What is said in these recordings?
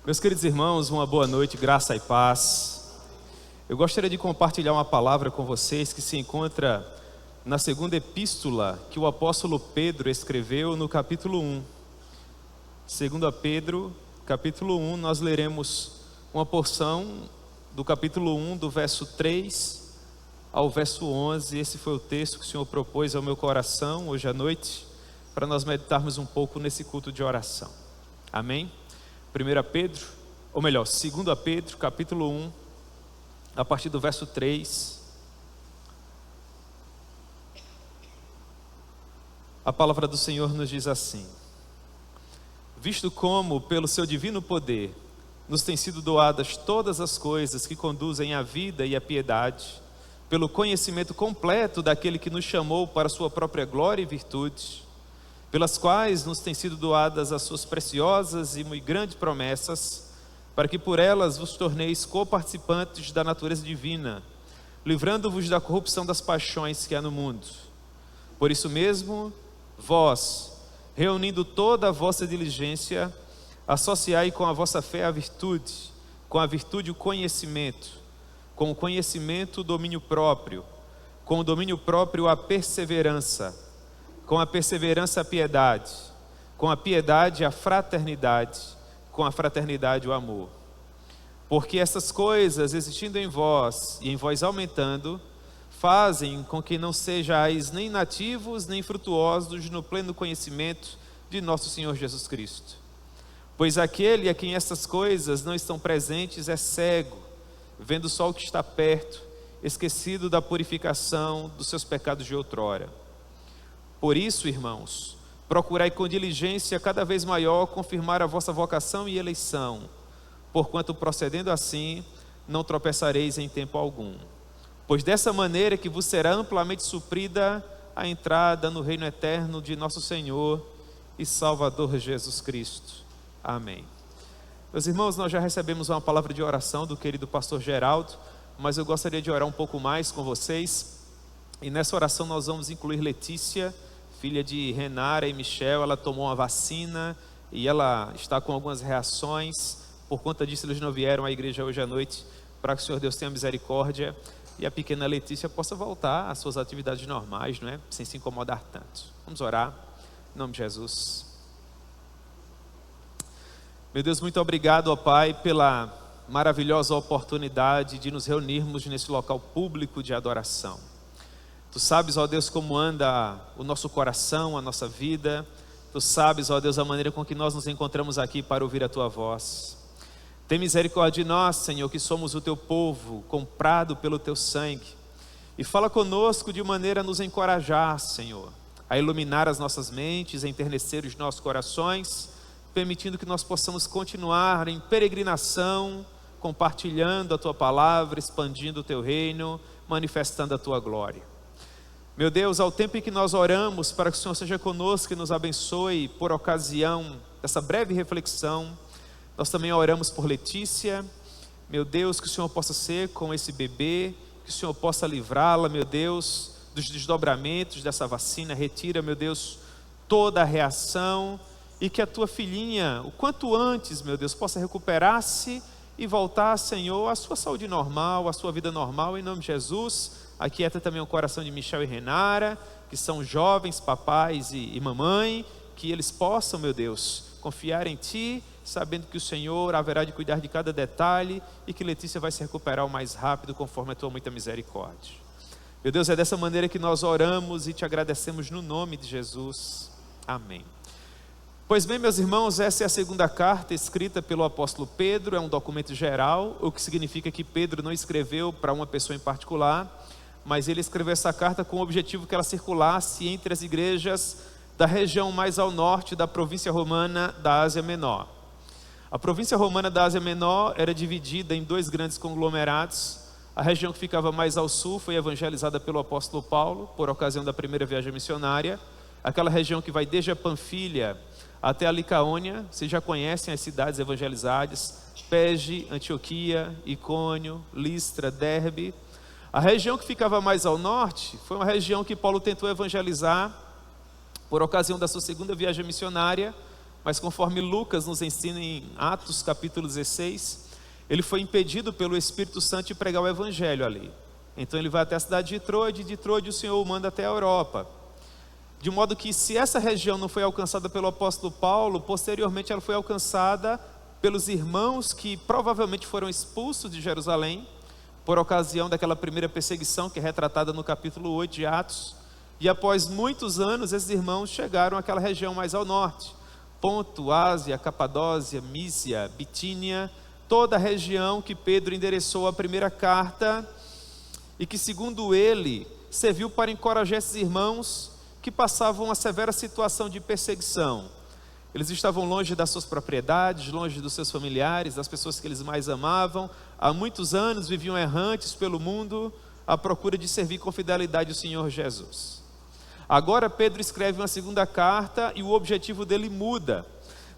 Meus queridos irmãos, uma boa noite, graça e paz. Eu gostaria de compartilhar uma palavra com vocês que se encontra na segunda epístola que o apóstolo Pedro escreveu no capítulo 1. 2 Pedro, capítulo 1, nós leremos uma porção do capítulo 1, do verso 3 ao verso 11. Esse foi o texto que o Senhor propôs ao meu coração hoje à noite, para nós meditarmos um pouco nesse culto de oração. Amém? 1 Pedro, ou melhor, 2 Pedro, capítulo 1, a partir do verso 3. A palavra do Senhor nos diz assim: visto como, pelo seu divino poder, nos têm sido doadas todas as coisas que conduzem à vida e à piedade, pelo conhecimento completo daquele que nos chamou para a sua própria glória e virtude, pelas quais nos têm sido doadas as suas preciosas e muito grandes promessas, para que por elas vos torneis coparticipantes da natureza divina, livrando-vos da corrupção das paixões que há no mundo. Por isso mesmo, vós, reunindo toda a vossa diligência, associai com a vossa fé a virtude, com a virtude o conhecimento, com o conhecimento o domínio próprio, com o domínio próprio a perseverança, com a perseverança a piedade, com a piedade a fraternidade, com a fraternidade o amor. Porque essas coisas, existindo em vós e em vós aumentando, fazem com que não sejais nem nativos nem frutuosos no pleno conhecimento de nosso Senhor Jesus Cristo. Pois aquele a quem essas coisas não estão presentes é cego, vendo só o que está perto, esquecido da purificação dos seus pecados de outrora. Por isso, irmãos, procurai com diligência cada vez maior confirmar a vossa vocação e eleição, porquanto procedendo assim, não tropeçareis em tempo algum. Pois dessa maneira que vos será amplamente suprida a entrada no reino eterno de nosso Senhor e Salvador Jesus Cristo. Amém. Meus irmãos, nós já recebemos uma palavra de oração do querido pastor Geraldo, mas eu gostaria de orar um pouco mais com vocês. E nessa oração nós vamos incluir Letícia, filha de Renara e Michel. Ela tomou uma vacina e ela está com algumas reações. Por conta disso eles não vieram à igreja hoje à noite, para que o Senhor Deus tenha misericórdia e a pequena Letícia possa voltar às suas atividades normais, não é? Sem se incomodar tanto. Vamos orar, em nome de Jesus. Meu Deus, muito obrigado, ó Pai, pela maravilhosa oportunidade de nos reunirmos nesse local público de adoração. Tu sabes, ó Deus, como anda o nosso coração, a nossa vida. Tu sabes, ó Deus, a maneira com que nós nos encontramos aqui para ouvir a Tua voz. Tem misericórdia de nós, Senhor, que somos o Teu povo, comprado pelo Teu sangue. E fala conosco de maneira a nos encorajar, Senhor, a iluminar as nossas mentes, a enternecer os nossos corações, permitindo que nós possamos continuar em peregrinação, compartilhando a Tua palavra, expandindo o Teu reino, manifestando a Tua glória. Meu Deus, ao tempo em que nós oramos para que o Senhor seja conosco e nos abençoe por ocasião dessa breve reflexão, nós também oramos por Letícia. Meu Deus, que o Senhor possa ser com esse bebê, que o Senhor possa livrá-la, meu Deus, dos desdobramentos dessa vacina. Retira, meu Deus, toda a reação e que a Tua filhinha, o quanto antes, meu Deus, possa recuperar-se e voltar, Senhor, à sua saúde normal, à sua vida normal, em nome de Jesus. Aquieta também o coração de Michel e Renara, que são jovens papais e mamãe, que eles possam, meu Deus, confiar em Ti, sabendo que o Senhor haverá de cuidar de cada detalhe e que Letícia vai se recuperar o mais rápido, conforme a Tua muita misericórdia. Meu Deus, é dessa maneira que nós oramos e Te agradecemos no nome de Jesus. Amém. Pois bem, meus irmãos, essa é a segunda carta escrita pelo apóstolo Pedro. É um documento geral, o que significa que Pedro não escreveu para uma pessoa em particular, mas ele escreveu essa carta com o objetivo que ela circulasse entre as igrejas da região mais ao norte da província romana da Ásia Menor. A província romana da Ásia Menor era dividida em dois grandes conglomerados. A região que ficava mais ao sul foi evangelizada pelo apóstolo Paulo, por ocasião da primeira viagem missionária. Aquela região que vai desde a Panfilha até a Licaônia. Vocês já conhecem as cidades evangelizadas: Perge, Antioquia, Icônio, Listra, Derbe. A região que ficava mais ao norte foi uma região que Paulo tentou evangelizar por ocasião da sua segunda viagem missionária, mas conforme Lucas nos ensina em Atos capítulo 16, ele foi impedido pelo Espírito Santo de pregar o evangelho ali. Então ele vai até a cidade de Troade, e de Troade o Senhor o manda até a Europa. De modo que, se essa região não foi alcançada pelo apóstolo Paulo, posteriormente ela foi alcançada pelos irmãos que provavelmente foram expulsos de Jerusalém, por ocasião daquela primeira perseguição que é retratada no capítulo 8 de Atos. E após muitos anos, esses irmãos chegaram àquela região mais ao norte: Ponto, Ásia, Capadócia, Mísia, Bitínia, toda a região que Pedro endereçou a primeira carta, e que, segundo ele, serviu para encorajar esses irmãos que passavam uma severa situação de perseguição. Eles estavam longe das suas propriedades, longe dos seus familiares, das pessoas que eles mais amavam. Há muitos anos viviam errantes pelo mundo, à procura de servir com fidelidade o Senhor Jesus. Agora Pedro escreve uma segunda carta e o objetivo dele muda.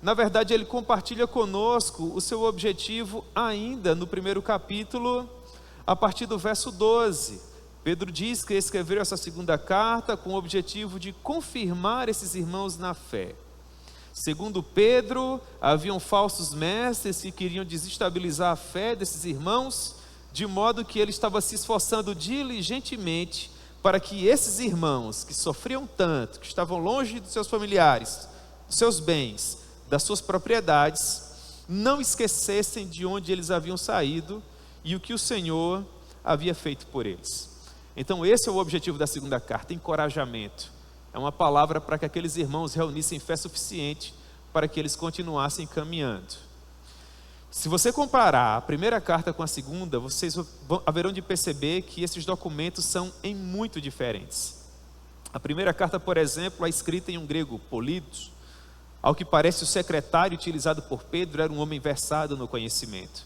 Na verdade, ele compartilha conosco o seu objetivo ainda no primeiro capítulo, a partir do verso 12. Pedro diz que escreveu essa segunda carta com o objetivo de confirmar esses irmãos na fé. Segundo Pedro, haviam falsos mestres que queriam desestabilizar a fé desses irmãos, de modo que ele estava se esforçando diligentemente para que esses irmãos que sofriam tanto, que estavam longe dos seus familiares, dos seus bens, das suas propriedades, não esquecessem de onde eles haviam saído e o que o Senhor havia feito por eles. Então esse é o objetivo da segunda carta: encorajamento. É uma palavra para que aqueles irmãos reunissem fé suficiente para que eles continuassem caminhando. Se você comparar a primeira carta com a segunda, vocês haverão de perceber que esses documentos são em muito diferentes. A primeira carta, por exemplo, é escrita em um grego polido. Ao que parece, o secretário utilizado por Pedro era um homem versado no conhecimento.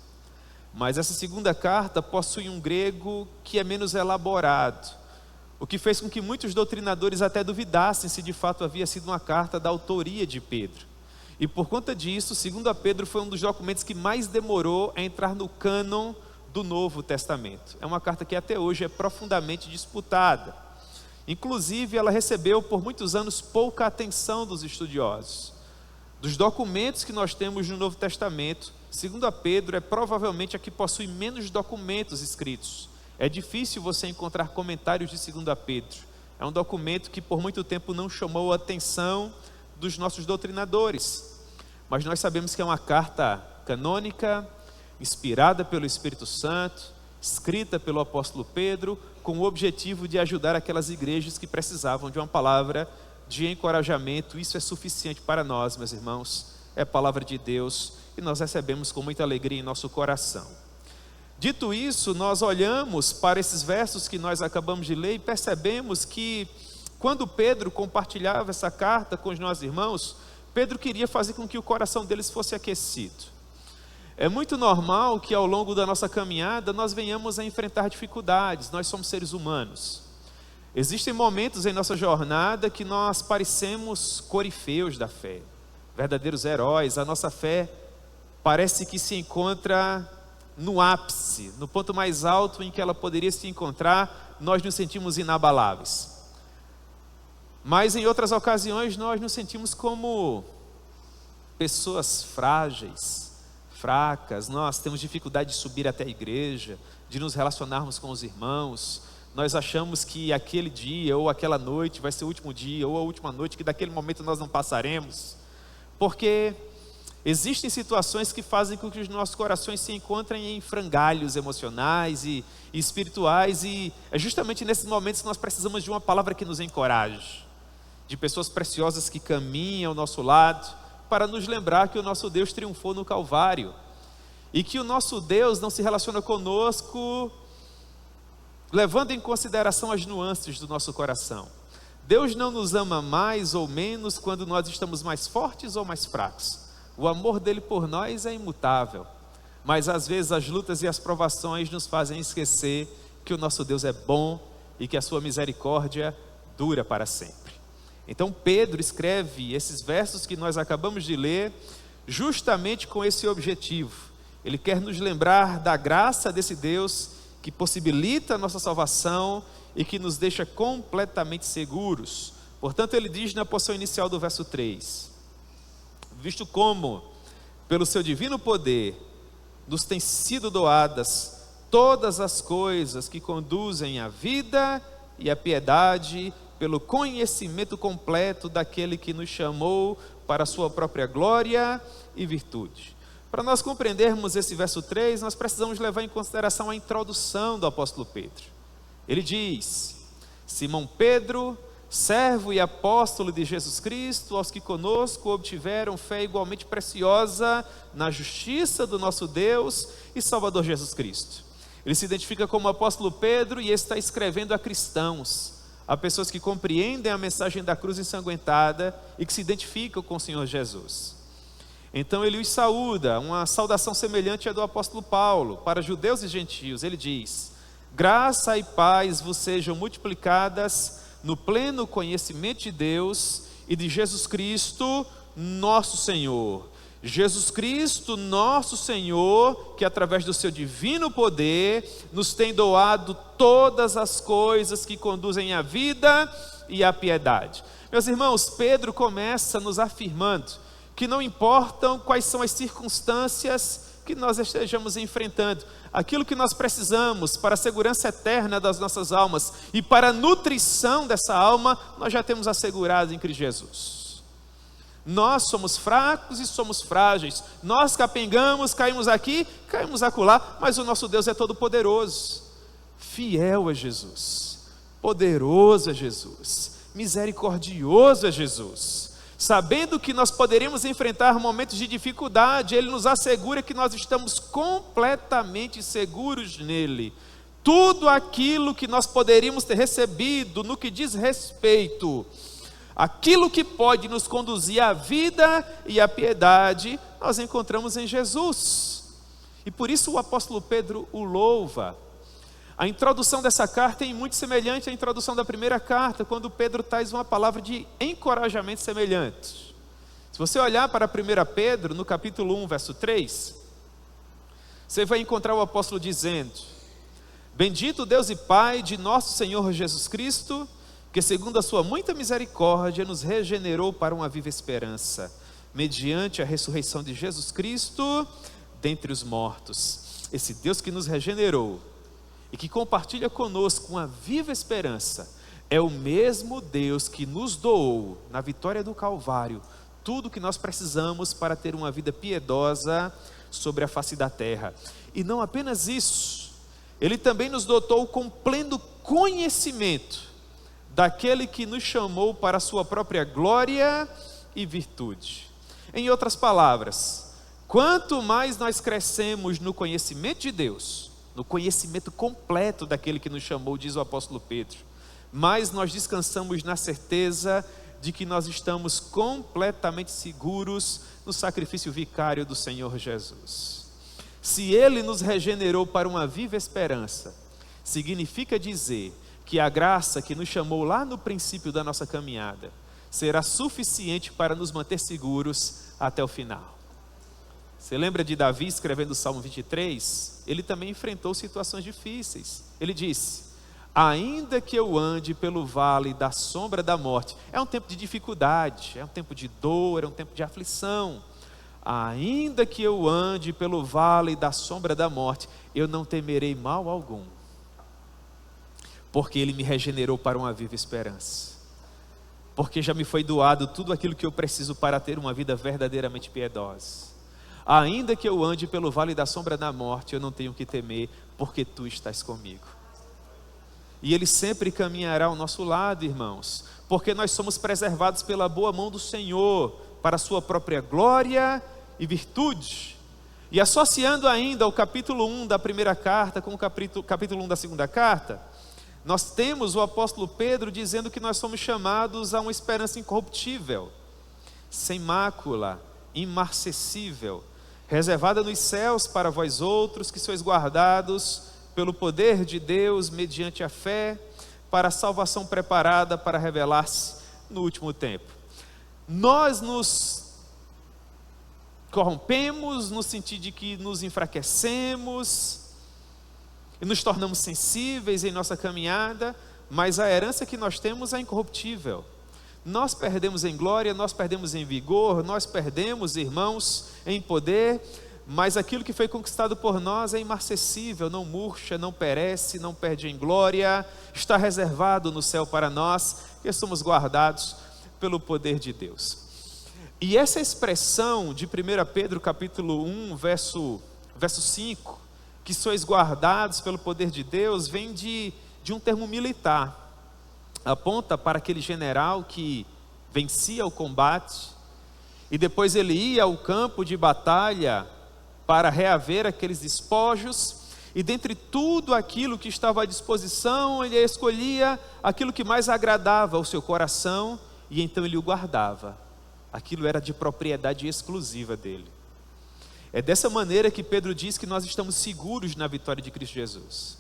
Mas essa segunda carta possui um grego que é menos elaborado, o que fez com que muitos doutrinadores até duvidassem se de fato havia sido uma carta da autoria de Pedro. E por conta disso, segundo a Pedro, foi um dos documentos que mais demorou a entrar no cânon do Novo Testamento. É uma carta que até hoje é profundamente disputada. Inclusive, ela recebeu por muitos anos pouca atenção dos estudiosos. Dos documentos que nós temos no Novo Testamento, segundo a Pedro, é provavelmente a que possui menos documentos escritos. É difícil você encontrar comentários de 2 Pedro. É um documento que por muito tempo não chamou a atenção dos nossos doutrinadores. Mas nós sabemos que é uma carta canônica, inspirada pelo Espírito Santo, escrita pelo apóstolo Pedro, com o objetivo de ajudar aquelas igrejas que precisavam de uma palavra de encorajamento. Isso é suficiente para nós, meus irmãos. É a palavra de Deus e nós recebemos com muita alegria em nosso coração. Dito isso, nós olhamos para esses versos que nós acabamos de ler e percebemos que, quando Pedro compartilhava essa carta com os nossos irmãos, Pedro queria fazer com que o coração deles fosse aquecido. É muito normal que ao longo da nossa caminhada nós venhamos a enfrentar dificuldades. Nós somos seres humanos. Existem momentos em nossa jornada que nós parecemos corifeus da fé, verdadeiros heróis. A nossa fé parece que se encontra no ápice, no ponto mais alto em que ela poderia se encontrar. Nós nos sentimos inabaláveis. Mas em outras ocasiões nós nos sentimos como pessoas frágeis, fracas. Nós temos dificuldade de subir até a igreja, de nos relacionarmos com os irmãos. Nós achamos que aquele dia ou aquela noite vai ser o último dia ou a última noite, que daquele momento nós não passaremos, porque existem situações que fazem com que os nossos corações se encontrem em frangalhos emocionais e espirituais, e é justamente nesses momentos que nós precisamos de uma palavra que nos encoraje, de pessoas preciosas que caminham ao nosso lado, para nos lembrar que o nosso Deus triunfou no Calvário, e que o nosso Deus não se relaciona conosco levando em consideração as nuances do nosso coração. Deus não nos ama mais ou menos quando nós estamos mais fortes ou mais fracos. O amor dele por nós é imutável, mas às vezes as lutas e as provações nos fazem esquecer que o nosso Deus é bom e que a sua misericórdia dura para sempre. Então Pedro escreve esses versos que nós acabamos de ler justamente com esse objetivo. Ele quer nos lembrar da graça desse Deus que possibilita a nossa salvação e que nos deixa completamente seguros. Portanto, ele diz na porção inicial do verso 3: visto como, pelo seu divino poder, nos têm sido doadas todas as coisas que conduzem à vida e à piedade, pelo conhecimento completo daquele que nos chamou para a sua própria glória e virtude. Para nós compreendermos esse verso 3, nós precisamos levar em consideração a introdução do apóstolo Pedro. Ele diz: Simão Pedro, servo e apóstolo de Jesus Cristo, aos que conosco obtiveram fé igualmente preciosa na justiça do nosso Deus e Salvador Jesus Cristo. Ele se identifica como apóstolo Pedro e está escrevendo a cristãos, a pessoas que compreendem a mensagem da cruz ensanguentada e que se identificam com o Senhor Jesus. Então ele os saúda, uma saudação semelhante à do apóstolo Paulo, para judeus e gentios. Ele diz: graça e paz vos sejam multiplicadas no pleno conhecimento de Deus e de Jesus Cristo, nosso Senhor. Jesus Cristo, nosso Senhor, que através do seu divino poder, nos tem doado todas as coisas que conduzem à vida e à piedade. Meus irmãos, Pedro começa nos afirmando que não importam quais são as circunstâncias que nós estejamos enfrentando, aquilo que nós precisamos para a segurança eterna das nossas almas e para a nutrição dessa alma, nós já temos assegurado em Cristo Jesus. Nós somos fracos e somos frágeis, nós capengamos, caímos aqui, caímos acolá, mas o nosso Deus é todo poderoso, fiel a Jesus, poderoso a Jesus, misericordioso a Jesus. Sabendo que nós poderíamos enfrentar momentos de dificuldade, Ele nos assegura que nós estamos completamente seguros nele. Tudo aquilo que nós poderíamos ter recebido no que diz respeito, aquilo que pode nos conduzir à vida e à piedade, nós encontramos em Jesus. E por isso o apóstolo Pedro o louva. A introdução dessa carta é muito semelhante à introdução da primeira carta, quando Pedro traz uma palavra de encorajamento semelhante. Se você olhar para 1 Pedro, no capítulo 1, verso 3, você vai encontrar o apóstolo dizendo: bendito Deus e Pai de nosso Senhor Jesus Cristo, que segundo a sua muita misericórdia nos regenerou para uma viva esperança, mediante a ressurreição de Jesus Cristo dentre os mortos. Esse Deus que nos regenerou e que compartilha conosco uma viva esperança, é o mesmo Deus que nos doou, na vitória do Calvário, tudo o que nós precisamos para ter uma vida piedosa sobre a face da terra. E não apenas isso, Ele também nos dotou com pleno conhecimento daquele que nos chamou para a sua própria glória e virtude. Em outras palavras, quanto mais nós crescemos no conhecimento de Deus, no conhecimento completo daquele que nos chamou, diz o apóstolo Pedro, mais nós descansamos na certeza de que nós estamos completamente seguros no sacrifício vicário do Senhor Jesus. Se Ele nos regenerou para uma viva esperança, significa dizer que a graça que nos chamou lá no princípio da nossa caminhada será suficiente para nos manter seguros até o final. Você lembra de Davi escrevendo o Salmo 23? Ele também enfrentou situações difíceis. Ele disse: ainda que eu ande pelo vale da sombra da morte. É um tempo de dificuldade, é um tempo de dor, é um tempo de aflição. Ainda que eu ande pelo vale da sombra da morte, eu não temerei mal algum, porque Ele me regenerou para uma viva esperança, porque já me foi doado tudo aquilo que eu preciso para ter uma vida verdadeiramente piedosa. Ainda que eu ande pelo vale da sombra da morte, eu não tenho que temer, porque Tu estás comigo. E Ele sempre caminhará ao nosso lado, irmãos, porque nós somos preservados pela boa mão do Senhor, para a sua própria glória e virtude. E associando ainda o capítulo 1 da primeira carta com o capítulo 1 da segunda carta, nós temos o apóstolo Pedro dizendo que nós somos chamados a uma esperança incorruptível, sem mácula, imarcessível, reservada nos céus para vós outros, que sois guardados pelo poder de Deus, mediante a fé, para a salvação preparada para revelar-se no último tempo. Nós nos corrompemos no sentido de que nos enfraquecemos e nos tornamos sensíveis em nossa caminhada, mas a herança que nós temos é incorruptível. nós perdemos em glória, nós perdemos em vigor, nós perdemos, irmãos, em poder, mas aquilo que foi conquistado por nós é imarcessível, não murcha, não perece, não perde em glória, está reservado no céu para nós, que somos guardados pelo poder de Deus. E essa expressão de 1 Pedro capítulo 1, verso 5, que sois guardados pelo poder de Deus, vem de um termo militar. Aponta para aquele general que vencia o combate e depois ele ia ao campo de batalha para reaver aqueles despojos, e dentre tudo aquilo que estava à disposição, ele escolhia aquilo que mais agradava ao seu coração, e então ele o guardava. Aquilo era de propriedade exclusiva dele. É dessa maneira que Pedro diz que nós estamos seguros na vitória de Cristo Jesus.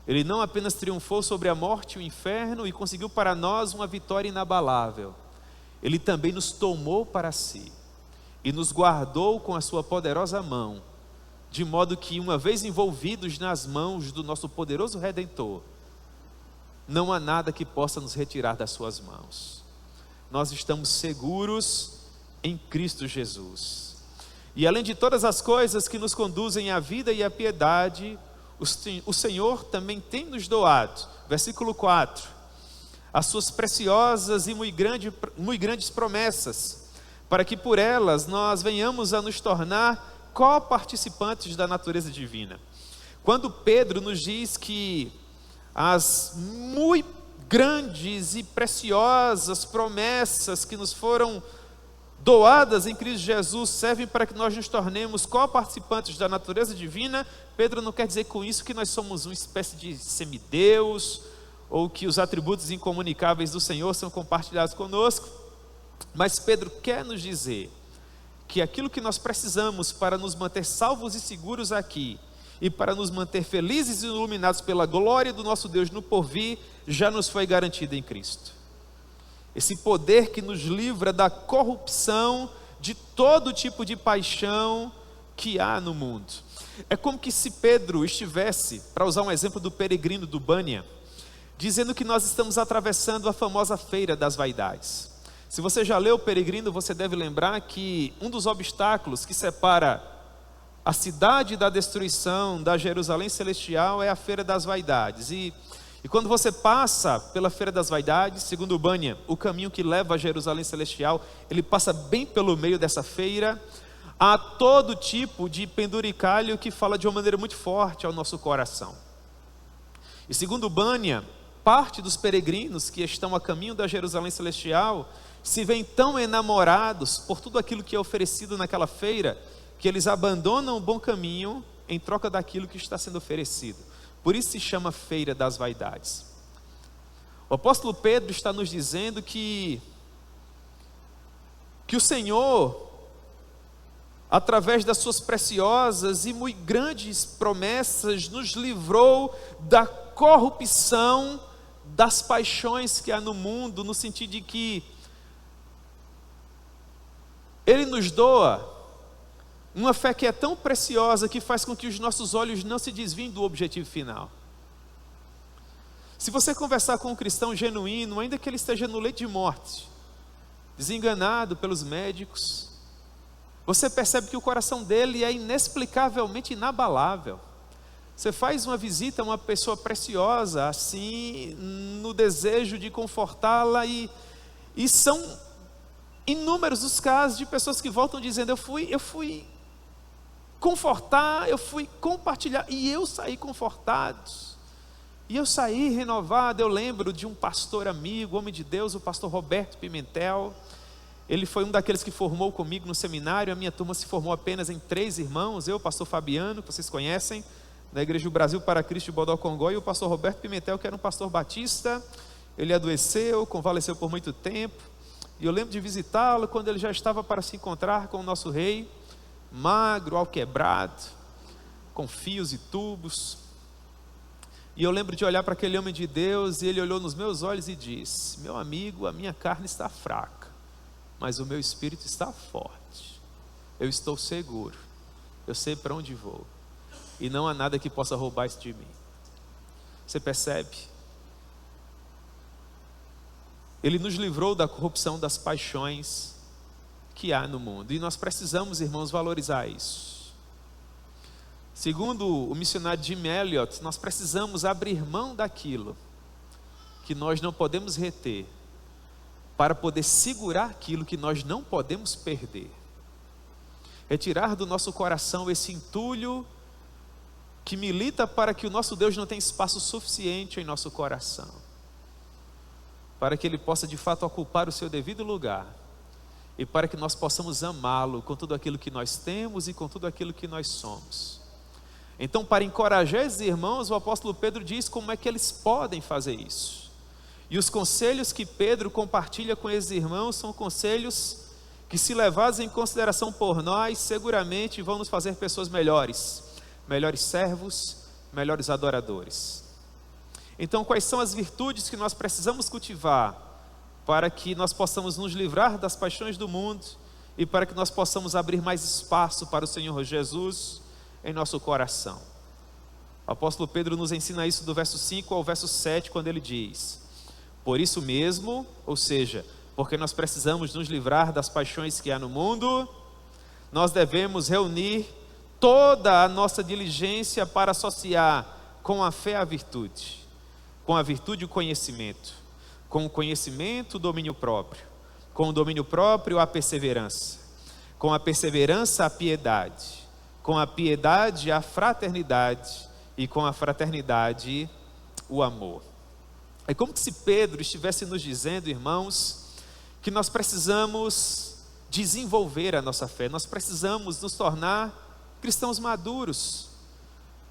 Ele não apenas triunfou sobre a morte e o inferno e conseguiu para nós uma vitória inabalável. Ele também nos tomou para si e nos guardou com a sua poderosa mão, de modo que, uma vez envolvidos nas mãos do nosso poderoso Redentor, não há nada que possa nos retirar das suas mãos. Nós estamos seguros em Cristo Jesus. E além de todas as coisas que nos conduzem à vida e à piedade, o Senhor também tem nos doado, versículo 4, as suas preciosas e muito grandes promessas, para que por elas nós venhamos a nos tornar coparticipantes da natureza divina. Quando Pedro nos diz que as muito grandes e preciosas promessas que nos foram doadas em Cristo Jesus servem para que nós nos tornemos coparticipantes da natureza divina, Pedro não quer dizer com isso que nós somos uma espécie de semideus, ou que os atributos incomunicáveis do Senhor são compartilhados conosco, mas Pedro quer nos dizer que aquilo que nós precisamos para nos manter salvos e seguros aqui, e para nos manter felizes e iluminados pela glória do nosso Deus no porvir, já nos foi garantido em Cristo. Esse poder que nos livra da corrupção de todo tipo de paixão que há no mundo. É como que se Pedro estivesse, para usar um exemplo do peregrino do Bânia, dizendo que nós estamos atravessando a famosa feira das vaidades. Se você já leu o Peregrino, você deve lembrar que um dos obstáculos que separa a cidade da destruição da Jerusalém celestial é a feira das vaidades. E quando você passa pela feira das vaidades, segundo o Bânia, o caminho que leva a Jerusalém celestial, ele passa bem pelo meio dessa feira. Há todo tipo de penduricalho que fala de uma maneira muito forte ao nosso coração. E segundo o Bânia, parte dos peregrinos que estão a caminho da Jerusalém celestial se veem tão enamorados por tudo aquilo que é oferecido naquela feira, que eles abandonam o bom caminho em troca daquilo que está sendo oferecido. Por isso se chama feira das vaidades. O apóstolo Pedro está nos dizendo que o Senhor, através das suas preciosas e muito grandes promessas, nos livrou da corrupção das paixões que há no mundo, no sentido de que Ele nos doa uma fé que é tão preciosa que faz com que os nossos olhos não se desviem do objetivo final. Se você conversar com um cristão genuíno, ainda que ele esteja no leito de morte, desenganado pelos médicos, você percebe que o coração dele é inexplicavelmente inabalável. Você faz uma visita a uma pessoa preciosa, assim, no desejo de confortá-la, e são inúmeros os casos de pessoas que voltam dizendo: eu fui confortar, eu fui compartilhar, e eu saí confortado, e eu saí renovado. Eu lembro de um pastor amigo, homem de Deus, o pastor Roberto Pimentel. Ele foi um daqueles que formou comigo no seminário. A minha turma se formou apenas em 3 irmãos, eu, o pastor Fabiano, que vocês conhecem, da Igreja do Brasil para Cristo de Bodocongó, e o pastor Roberto Pimentel, que era um pastor batista. Ele adoeceu, convalesceu por muito tempo, e eu lembro de visitá-lo quando ele já estava para se encontrar com o nosso rei, magro, alquebrado, com fios e tubos. E eu lembro de olhar para aquele homem de Deus, e ele olhou nos meus olhos e disse: meu amigo, a minha carne está fraca, mas o meu espírito está forte. Eu estou seguro, eu sei para onde vou, e não há nada que possa roubar isso de mim. Você percebe? Ele nos livrou da corrupção das paixões que há no mundo. E nós precisamos, irmãos, valorizar isso. Segundo o missionário Jim Elliot, nós precisamos abrir mão daquilo que nós não podemos reter, para poder segurar aquilo que nós não podemos perder. Retirar do nosso coração esse entulho que milita para que o nosso Deus não tenha espaço suficiente em nosso coração, para que Ele possa de fato ocupar o seu devido lugar, e para que nós possamos amá-lo com tudo aquilo que nós temos e com tudo aquilo que nós somos. Então, para encorajar esses irmãos, o apóstolo Pedro diz como é que eles podem fazer isso. E os conselhos que Pedro compartilha com esses irmãos são conselhos que, se levados em consideração por nós, seguramente vão nos fazer pessoas melhores, melhores servos, melhores adoradores. Então, quais são as virtudes que nós precisamos cultivar para que nós possamos nos livrar das paixões do mundo e para que nós possamos abrir mais espaço para o Senhor Jesus em nosso coração? O apóstolo Pedro nos ensina isso do verso 5 ao verso 7, quando ele diz: por isso mesmo, ou seja, porque nós precisamos nos livrar das paixões que há no mundo, nós devemos reunir toda a nossa diligência para associar com a fé a virtude, com a virtude o conhecimento, com o conhecimento o domínio próprio, com o domínio próprio a perseverança, com a perseverança a piedade, com a piedade a fraternidade e com a fraternidade o amor. É como se Pedro estivesse nos dizendo, irmãos, que nós precisamos desenvolver a nossa fé, nós precisamos nos tornar cristãos maduros,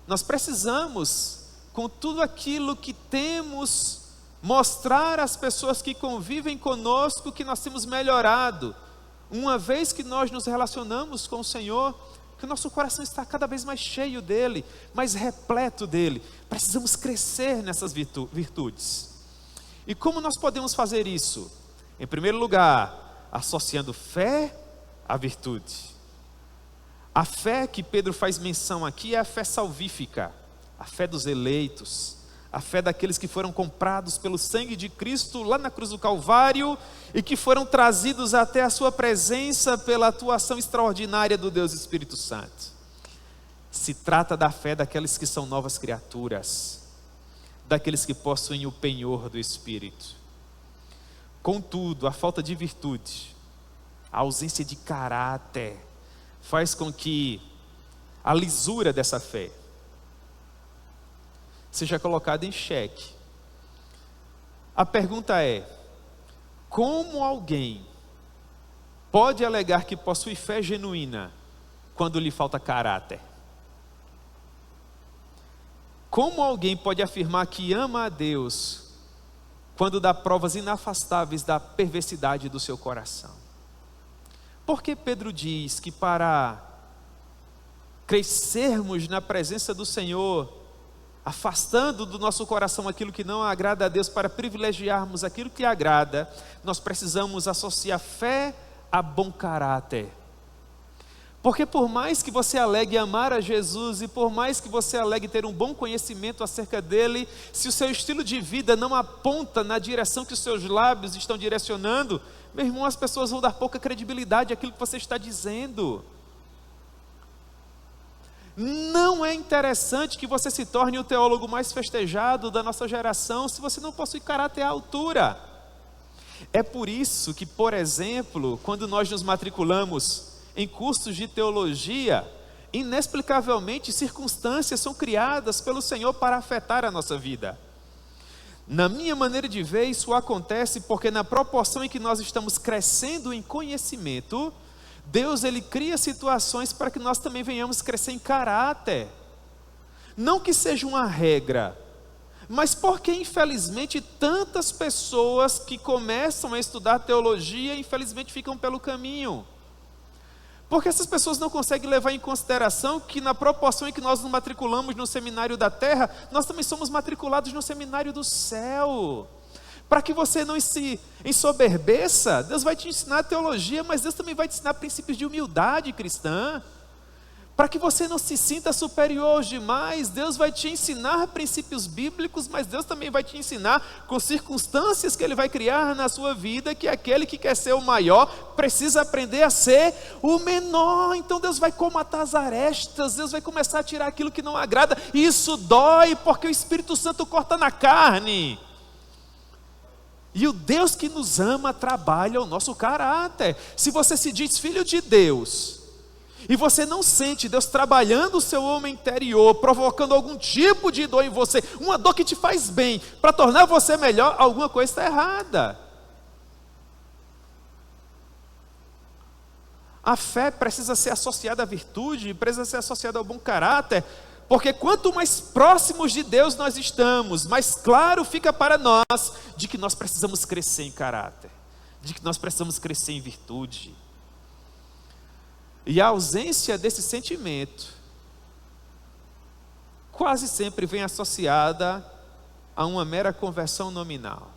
nós precisamos, com tudo aquilo que temos, mostrar às pessoas que convivem conosco que nós temos melhorado, uma vez que nós nos relacionamos com o Senhor, que o nosso coração está cada vez mais cheio dele, mais repleto dele. Precisamos crescer nessas virtudes. E como nós podemos fazer isso? Em primeiro lugar, associando fé à virtude. A fé que Pedro faz menção aqui é a fé salvífica, a fé dos eleitos, a fé daqueles que foram comprados pelo sangue de Cristo lá na cruz do Calvário e que foram trazidos até a sua presença pela atuação extraordinária do Deus Espírito Santo. Se trata da fé daqueles que são novas criaturas, daqueles que possuem o penhor do Espírito. Contudo, a falta de virtude, a ausência de caráter, faz com que a lisura dessa fé seja colocada em xeque. A pergunta é: como alguém pode alegar que possui fé genuína quando lhe falta caráter? Como alguém pode afirmar que ama a Deus quando dá provas inafastáveis da perversidade do seu coração? Por que Pedro diz que para crescermos na presença do Senhor, afastando do nosso coração aquilo que não agrada a Deus, para privilegiarmos aquilo que agrada, nós precisamos associar fé a bom caráter? Porque por mais que você alegue amar a Jesus e por mais que você alegue ter um bom conhecimento acerca dele, se o seu estilo de vida não aponta na direção que os seus lábios estão direcionando, meu irmão, as pessoas vão dar pouca credibilidade àquilo que você está dizendo. Não é interessante que você se torne o teólogo mais festejado da nossa geração se você não possui caráter à altura. É por isso que, por exemplo, quando nós nos matriculamos em cursos de teologia, inexplicavelmente circunstâncias são criadas pelo Senhor para afetar a nossa vida. Na minha maneira de ver, isso acontece porque na proporção em que nós estamos crescendo em conhecimento, Deus ele cria situações para que nós também venhamos crescer em caráter. Não que seja uma regra, mas porque infelizmente tantas pessoas que começam a estudar teologia, infelizmente ficam pelo caminho. Porque essas pessoas não conseguem levar em consideração que na proporção em que nós nos matriculamos no seminário da terra, nós também somos matriculados no seminário do céu. Para que você não se ensoberbeça, Deus vai te ensinar teologia, mas Deus também vai te ensinar princípios de humildade cristã. para que você não se sinta superior demais. Deus vai te ensinar princípios bíblicos, mas Deus também vai te ensinar com circunstâncias que Ele vai criar na sua vida, que aquele que quer ser o maior, precisa aprender a ser o menor. Então Deus vai comatar as arestas, Deus vai começar a tirar aquilo que não agrada, e isso dói, porque o Espírito Santo corta na carne. E o Deus que nos ama trabalha o nosso caráter. Se você se diz filho de Deus, e você não sente Deus trabalhando o seu homem interior, provocando algum tipo de dor em você, uma dor que te faz bem, para tornar você melhor, alguma coisa está errada. A fé precisa ser associada à virtude, precisa ser associada ao bom caráter, porque quanto mais próximos de Deus nós estamos, mais claro fica para nós de que nós precisamos crescer em caráter, de que nós precisamos crescer em virtude. E a ausência desse sentimento quase sempre vem associada a uma mera conversão nominal.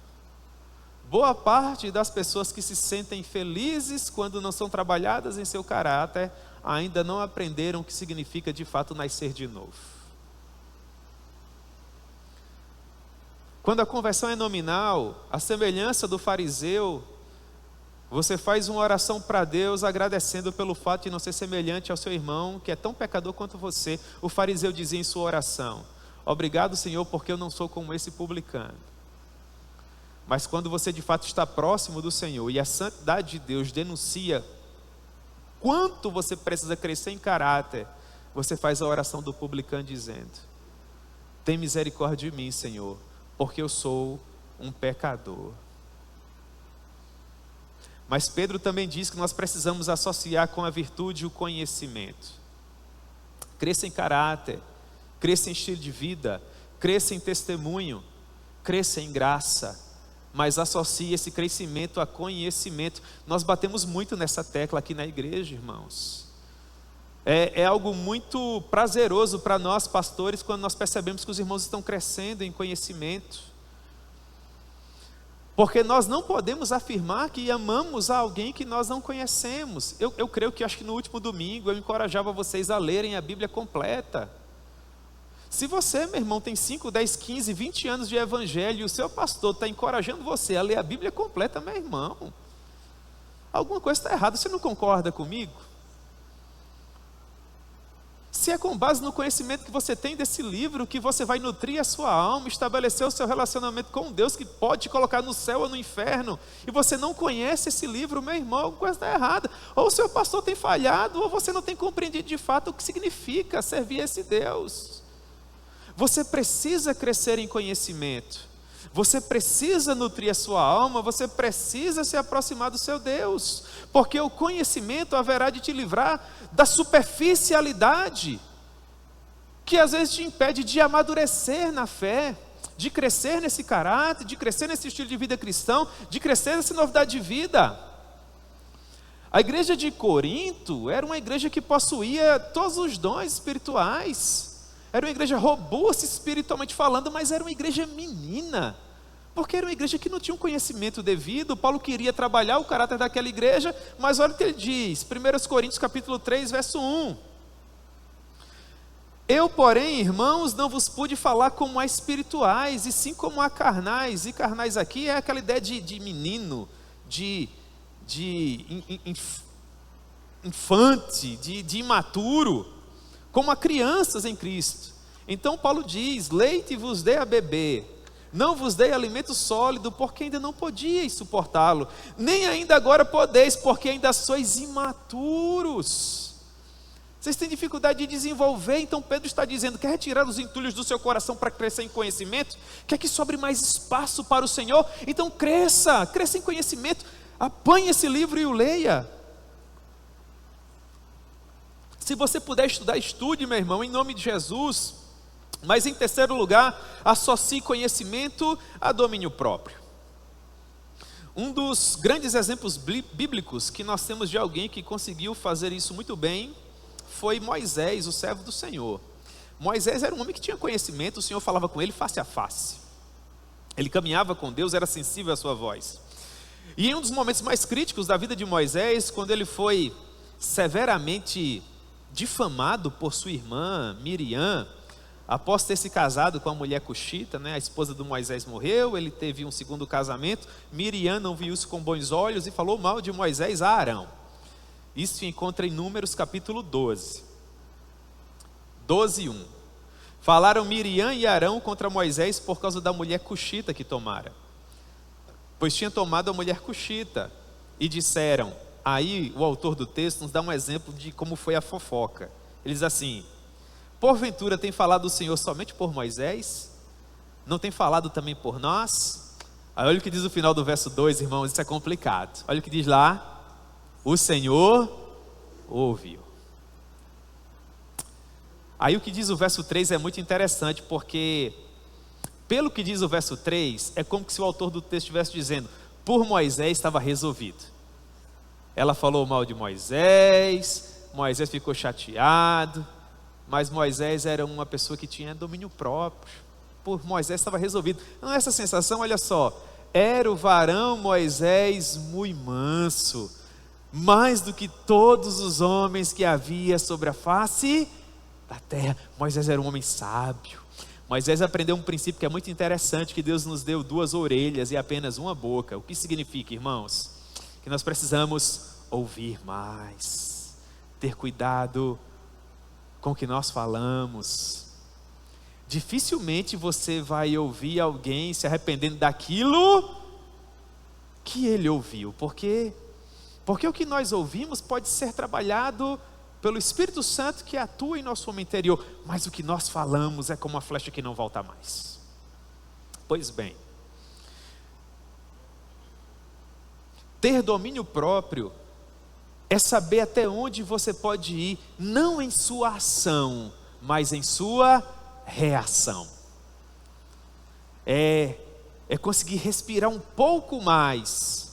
Boa parte das pessoas que se sentem felizes quando não são trabalhadas em seu caráter, ainda não aprenderam o que significa de fato nascer de novo. Quando a conversão é nominal, a semelhança do fariseu, você faz uma oração para Deus agradecendo pelo fato de não ser semelhante ao seu irmão, que é tão pecador quanto você. O fariseu dizia em sua oração: obrigado, Senhor, porque eu não sou como esse publicano. Mas quando você de fato está próximo do Senhor e a santidade de Deus denuncia quanto você precisa crescer em caráter, você faz a oração do publicano dizendo: tem misericórdia de mim, Senhor, porque eu sou um pecador. Mas Pedro também diz que nós precisamos associar com a virtude o conhecimento. Cresça em caráter, cresça em estilo de vida, cresça em testemunho, cresça em graça, mas associe esse crescimento a conhecimento. Nós batemos muito nessa tecla aqui na igreja, irmãos. É algo muito prazeroso para nós pastores quando nós percebemos que os irmãos estão crescendo em conhecimento. Porque nós não podemos afirmar que amamos a alguém que nós não conhecemos. Eu creio que, acho que no último domingo, eu encorajava vocês a lerem a Bíblia completa. Se você, meu irmão, tem 5, 10, 15, 20 anos de evangelho e o seu pastor está encorajando você a ler a Bíblia completa, meu irmão, alguma coisa está errada. Você não concorda comigo? Se é com base no conhecimento que você tem desse livro que você vai nutrir a sua alma, estabelecer o seu relacionamento com Deus, que pode te colocar no céu ou no inferno, e você não conhece esse livro, meu irmão, alguma coisa está errada. Ou o seu pastor tem falhado, ou você não tem compreendido de fato o que significa servir a esse Deus. Você precisa crescer em conhecimento, você precisa nutrir a sua alma, você precisa se aproximar do seu Deus, porque o conhecimento haverá de te livrar da superficialidade, que às vezes te impede de amadurecer na fé, de crescer nesse caráter, de crescer nesse estilo de vida cristão, de crescer nessa novidade de vida. A igreja de Corinto era uma igreja que possuía todos os dons espirituais, era uma igreja robusta espiritualmente falando, mas era uma igreja menina, porque era uma igreja que não tinha um conhecimento devido. Paulo queria trabalhar o caráter daquela igreja, mas olha o que ele diz, 1 Coríntios capítulo 3, verso 1. Eu, porém, irmãos, não vos pude falar como a espirituais, e sim como a carnais. E carnais aqui é aquela ideia de menino, de infante, de imaturo, como a crianças em Cristo. Então Paulo diz: leite vos dei a beber, não vos dei alimento sólido, porque ainda não podíeis suportá-lo, nem ainda agora podeis, porque ainda sois imaturos. Vocês têm dificuldade de desenvolver. Então Pedro está dizendo: quer retirar os entulhos do seu coração para crescer em conhecimento? Quer que sobre mais espaço para o Senhor? Então cresça em conhecimento. Apanhe esse livro e o leia. Se você puder estudar, estude, meu irmão, em nome de Jesus. Mas em terceiro lugar, associe conhecimento a domínio próprio. Um dos grandes exemplos bíblicos que nós temos de alguém que conseguiu fazer isso muito bem foi Moisés, o servo do Senhor. Moisés era um homem que tinha conhecimento, o Senhor falava com ele face a face. Ele caminhava com Deus, era sensível à sua voz. E em um dos momentos mais críticos da vida de Moisés, quando ele foi severamente difamado por sua irmã Miriam, após ter se casado com a mulher cuxita, né? A esposa do Moisés morreu, ele teve um segundo casamento. Miriam não viu isso com bons olhos e falou mal de Moisés a Arão. Isso se encontra em Números capítulo 12. 12:1. Falaram Miriam e Arão contra Moisés por causa da mulher cuxita que tomara, pois tinha tomado a mulher cuxita. E disseram, aí o autor do texto nos dá um exemplo de como foi a fofoca. Ele diz assim: porventura tem falado o Senhor somente por Moisés? Não tem falado também por nós? Aí olha o que diz o final do verso 2, irmãos, isso é complicado. Olha o que diz lá: o Senhor ouviu. Aí o que diz o verso 3 é muito interessante, porque pelo que diz o verso 3, é como se o autor do texto estivesse dizendo, por Moisés estava resolvido. Ela falou mal de Moisés, Moisés ficou chateado, mas Moisés era uma pessoa que tinha domínio próprio. Por Moisés estava resolvido. Não é essa sensação? Olha só, era o varão Moisés muito manso, mais do que todos os homens que havia sobre a face da terra. Moisés era um homem sábio. Moisés aprendeu um princípio que é muito interessante, que Deus nos deu 2 orelhas e apenas uma boca. O que significa, irmãos? Que nós precisamos ouvir mais, ter cuidado com o que nós falamos. Dificilmente você vai ouvir alguém se arrependendo daquilo que ele ouviu, porque o que nós ouvimos pode ser trabalhado pelo Espírito Santo que atua em nosso homem interior, mas o que nós falamos é como uma flecha que não volta mais. Pois bem, ter domínio próprio é saber até onde você pode ir, não em sua ação, mas em sua reação. É conseguir respirar um pouco mais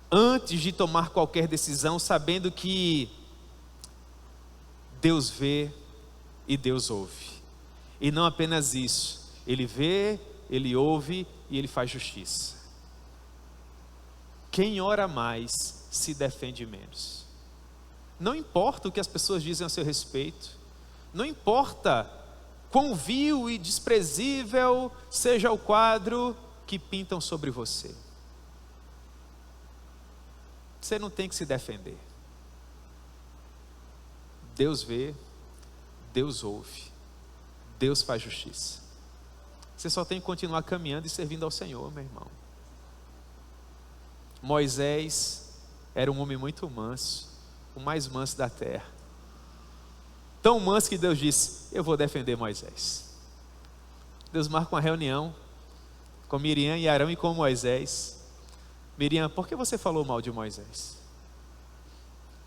antes de tomar qualquer decisão, sabendo que Deus vê e Deus ouve. E não apenas isso, Ele vê, Ele ouve e Ele faz justiça. Quem ora mais se defende menos. Não importa o que as pessoas dizem a seu respeito, não importa quão vil e desprezível seja o quadro que pintam sobre você. Você não tem que se defender. Deus vê, Deus ouve, Deus faz justiça. Você só tem que continuar caminhando e servindo ao Senhor, meu irmão. Moisés era um homem muito manso, o mais manso da terra. Tão manso que Deus disse, eu vou defender Moisés. Deus marca uma reunião com Miriam e Arão e com Moisés. Miriam, por que você falou mal de Moisés?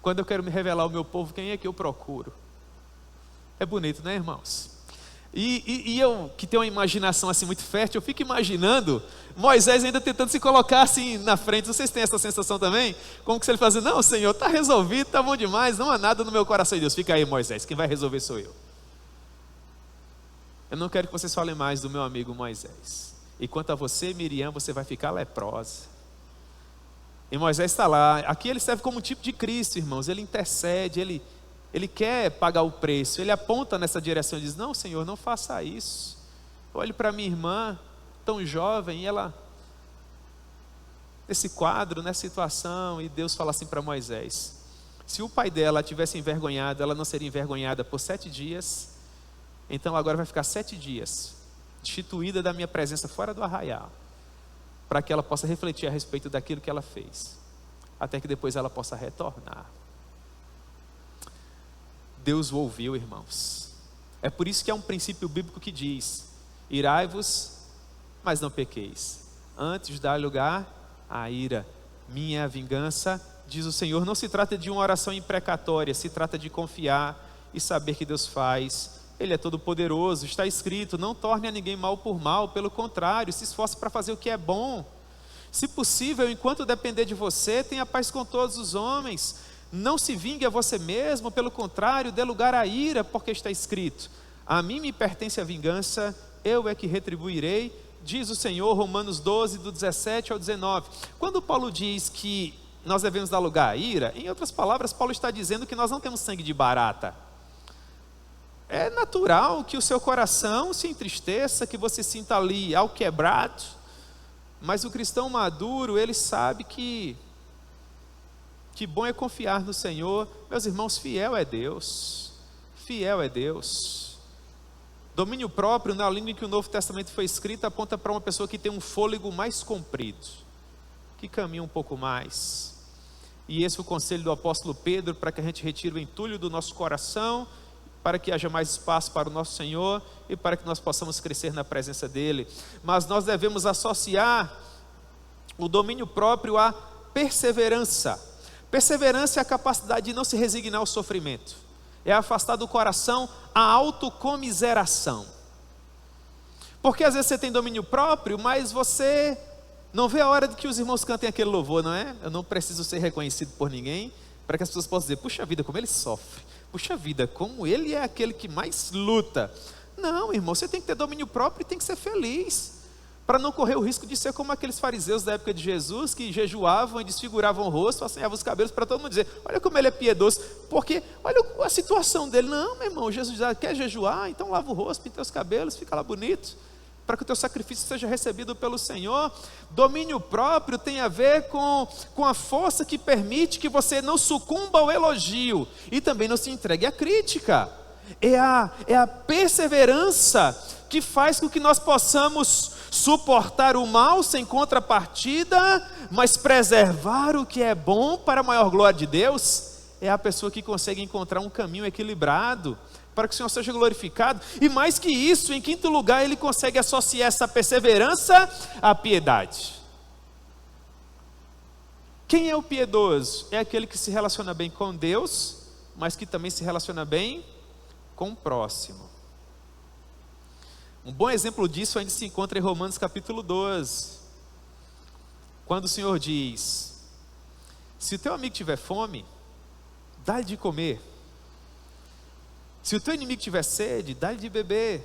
Quando eu quero me revelar ao meu povo, quem é que eu procuro? É bonito, né, irmãos? E eu, que tenho uma imaginação assim muito fértil, eu fico imaginando Moisés ainda tentando se colocar assim na frente. Vocês têm essa sensação também? Como que se ele fazia, não, Senhor, está resolvido, está bom demais, não há nada no meu coração. E Deus, fica aí, Moisés, quem vai resolver sou eu. Eu não quero que vocês falem mais do meu amigo Moisés. E quanto a você, Miriam, você vai ficar leprosa. E Moisés está lá. Aqui ele serve como um tipo de Cristo, irmãos. Ele intercede, ele quer pagar o preço. Ele aponta nessa direção e diz, não, Senhor, não faça isso. Olhe para minha irmã, tão jovem, e ela, nesse quadro, nessa situação. E Deus fala assim para Moisés, se o pai dela tivesse envergonhado, ela não seria envergonhada por 7 dias. Então agora vai ficar 7 dias destituída da minha presença fora do arraial, para que ela possa refletir a respeito daquilo que ela fez, até que depois ela possa retornar. Deus o ouviu, irmãos. É por isso que há um princípio bíblico que diz, irai-vos, mas não pequeis, antes de dar lugar à ira. Minha vingança, diz o Senhor. Não se trata de uma oração imprecatória, se trata de confiar e saber que Deus faz. Ele é todo poderoso, está escrito, não torne a ninguém mal por mal, pelo contrário, se esforce para fazer o que é bom. Se possível, enquanto depender de você, tenha paz com todos os homens. Não se vingue a você mesmo, pelo contrário, dê lugar à ira, porque está escrito, a mim me pertence a vingança, eu é que retribuirei, diz o Senhor. Romanos 12, do 17 ao 19. Quando Paulo diz que nós devemos dar lugar à ira? Em outras palavras, Paulo está dizendo que nós não temos sangue de barata. É natural que o seu coração se entristeça, que você sinta ali alquebrado, mas o cristão maduro, ele sabe que bom é confiar no Senhor. Meus irmãos, fiel é Deus, fiel é Deus. Domínio próprio, na língua em que o Novo Testamento foi escrito, aponta para uma pessoa que tem um fôlego mais comprido, que caminha um pouco mais. E esse é o conselho do apóstolo Pedro, para que a gente retire o entulho do nosso coração, para que haja mais espaço para o nosso Senhor e para que nós possamos crescer na presença dEle. Mas nós devemos associar o domínio próprio à perseverança. Perseverança é a capacidade de não se resignar ao sofrimento, é afastar do coração a autocomiseração. Porque às vezes você tem domínio próprio, mas você não vê a hora de que os irmãos cantem aquele louvor, não é? Eu não preciso ser reconhecido por ninguém, para que as pessoas possam dizer, puxa vida, como ele sofre, puxa vida, como ele é aquele que mais luta. Não, irmão, você tem que ter domínio próprio e tem que ser feliz, para não correr o risco de ser como aqueles fariseus da época de Jesus, que jejuavam e desfiguravam o rosto, assanhavam os cabelos, para todo mundo dizer, olha como ele é piedoso, porque olha a situação dele. Não, meu irmão, Jesus diz, quer jejuar? Então lava o rosto, pinta os cabelos, fica lá bonito, para que o teu sacrifício seja recebido pelo Senhor. Domínio próprio tem a ver com a força que permite que você não sucumba ao elogio, e também não se entregue à crítica. É a perseverança que faz com que nós possamos suportar o mal sem contrapartida, mas preservar o que é bom para a maior glória de Deus. É a pessoa que consegue encontrar um caminho equilibrado, para que o Senhor seja glorificado. E mais que isso, em quinto lugar, ele consegue associar essa perseverança à piedade. Quem é o piedoso? É aquele que se relaciona bem com Deus, mas que também se relaciona bem com o próximo. Um bom exemplo disso ainda se encontra em Romanos capítulo 12, quando o Senhor diz, se o teu amigo tiver fome, dá-lhe de comer. Se o teu inimigo tiver sede, dá-lhe de beber,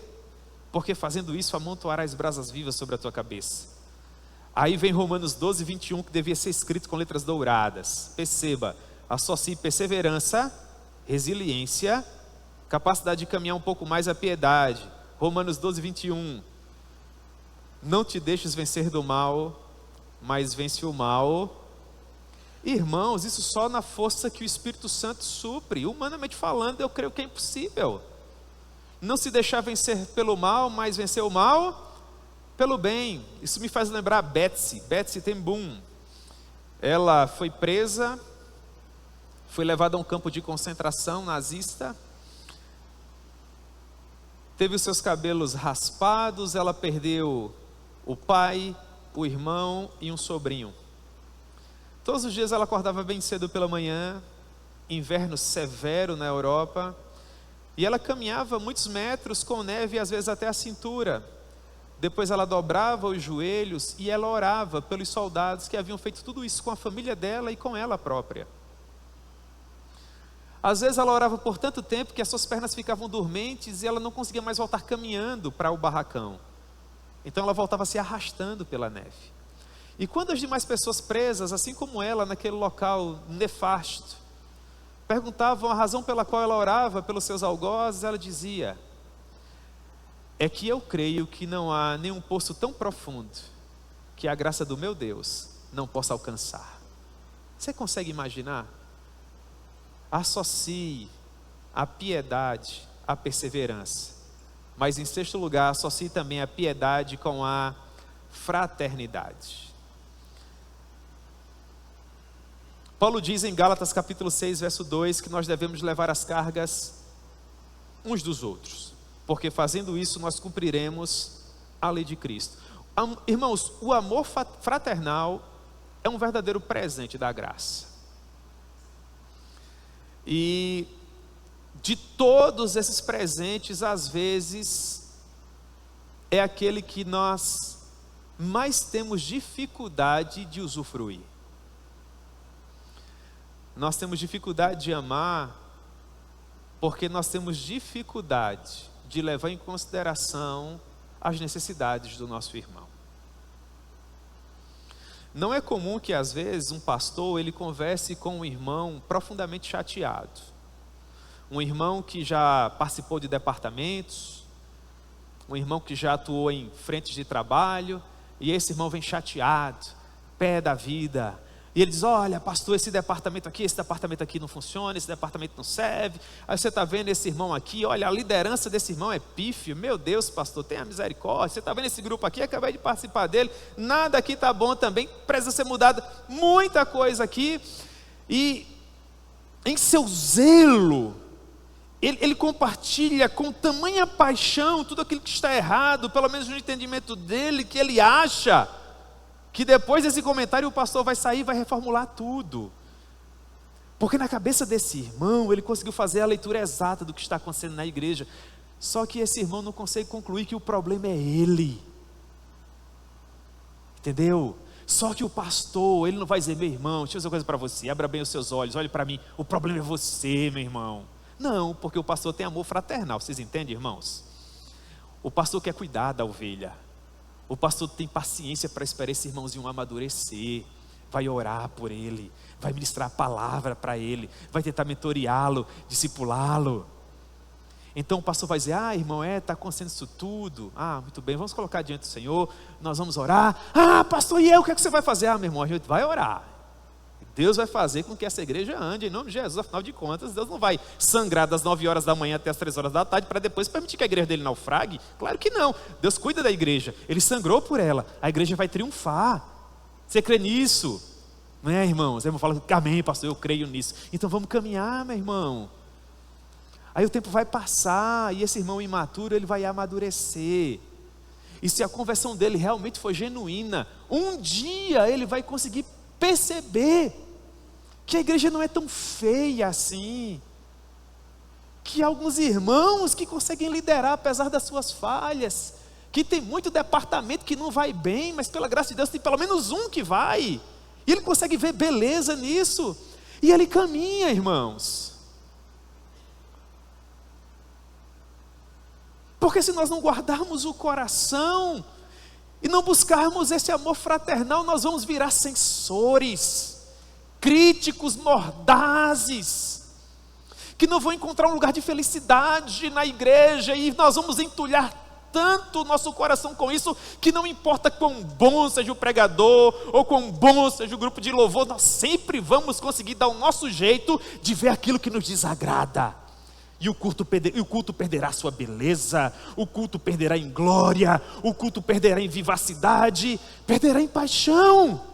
porque fazendo isso amontoarás brasas vivas sobre a tua cabeça. Aí vem Romanos 12, 21, que devia ser escrito com letras douradas. Perceba, associe perseverança, resiliência, capacidade de caminhar um pouco mais à piedade. Romanos 12, 21, não te deixes vencer do mal, mas vence o mal. Irmãos, isso só na força que o Espírito Santo supre. Humanamente falando, eu creio que é impossível não se deixar vencer pelo mal, mas vencer o mal pelo bem. Isso me faz lembrar Betsy ten Boom. Ela foi presa, foi levada a um campo de concentração nazista, teve os seus cabelos raspados, ela perdeu o pai, o irmão e um sobrinho. Todos os dias ela acordava bem cedo pela manhã, inverno severo na Europa, e ela caminhava muitos metros com neve, às vezes até a cintura. Depois ela dobrava os joelhos e ela orava pelos soldados que haviam feito tudo isso com a família dela e com ela própria. Às vezes ela orava por tanto tempo que as suas pernas ficavam dormentes e ela não conseguia mais voltar caminhando para o barracão. Então ela voltava se arrastando pela neve. E quando as demais pessoas presas, assim como ela, naquele local nefasto, perguntavam a razão pela qual ela orava pelos seus algozes, ela dizia, é que eu creio que não há nenhum poço tão profundo que a graça do meu Deus não possa alcançar. Você consegue imaginar? Associe a piedade à perseverança, mas em sexto lugar, associe também a piedade com a fraternidade. Paulo diz em Gálatas capítulo 6, verso 2, que nós devemos levar as cargas uns dos outros, porque fazendo isso nós cumpriremos a lei de Cristo. Irmãos, o amor fraternal é um verdadeiro presente da graça. E de todos esses presentes, às vezes, é aquele que nós mais temos dificuldade de usufruir. Nós temos dificuldade de amar, porque nós temos dificuldade de levar em consideração as necessidades do nosso irmão. Não é comum que às vezes um pastor ele converse com um irmão profundamente chateado. Um irmão que já participou de departamentos, um irmão que já atuou em frentes de trabalho, e esse irmão vem chateado, pé da vida. E ele diz: olha, pastor, esse departamento aqui não funciona, esse departamento não serve. Aí você está vendo esse irmão aqui, olha, a liderança desse irmão é pífio. Meu Deus, pastor, tenha misericórdia. Você está vendo esse grupo aqui, acabei de participar dele. Nada aqui está bom também, precisa ser mudada muita coisa aqui. E em seu zelo, ele compartilha com tamanha paixão tudo aquilo que está errado, pelo menos no entendimento dele, que ele acha que depois desse comentário o pastor vai sair e vai reformular tudo. Porque na cabeça desse irmão, ele conseguiu fazer a leitura exata do que está acontecendo na igreja. Só que esse irmão não consegue concluir que o problema é ele. Entendeu? Só que o pastor, ele não vai dizer: meu irmão, deixa eu dizer uma coisa para você, abra bem os seus olhos, olhe para mim, o problema é você, meu irmão. Não, porque o pastor tem amor fraternal, vocês entendem, irmãos? O pastor quer cuidar da ovelha. O pastor tem paciência para esperar esse irmãozinho amadurecer. Vai orar por ele, vai ministrar a palavra para ele, vai tentar mentoreá-lo, discipulá-lo. Então o pastor vai dizer: ah, irmão, está acontecendo isso tudo. Ah, muito bem, vamos colocar diante do Senhor, nós vamos orar. Ah, pastor, e eu, o que é que você vai fazer? Ah, meu irmão, a gente vai orar. Deus vai fazer com que essa igreja ande em nome de Jesus. Afinal de contas, Deus não vai sangrar das 9 horas da manhã até as 3 horas da tarde para depois permitir que a igreja dele naufrague. Claro que não. Deus cuida da igreja, ele sangrou por ela, a igreja vai triunfar. Você crê nisso? Não é, irmãos? Aí eu falo: amém, pastor, eu creio nisso. Então vamos caminhar, meu irmão. Aí o tempo vai passar e esse irmão imaturo, ele vai amadurecer. E se a conversão dele realmente for genuína, um dia ele vai conseguir perceber que a igreja não é tão feia assim, que há alguns irmãos que conseguem liderar apesar das suas falhas, que tem muito departamento que não vai bem, mas pela graça de Deus tem pelo menos um que vai, e ele consegue ver beleza nisso, e ele caminha, irmãos. Porque se nós não guardarmos o coração e não buscarmos esse amor fraternal, nós vamos virar censores, críticos, mordazes, que não vão encontrar um lugar de felicidade na igreja, e nós vamos entulhar tanto o nosso coração com isso, que não importa quão bom seja o pregador, ou quão bom seja o grupo de louvor, nós sempre vamos conseguir dar o nosso jeito de ver aquilo que nos desagrada. E o culto perderá sua beleza, o culto perderá em glória, o culto perderá em vivacidade, perderá em paixão.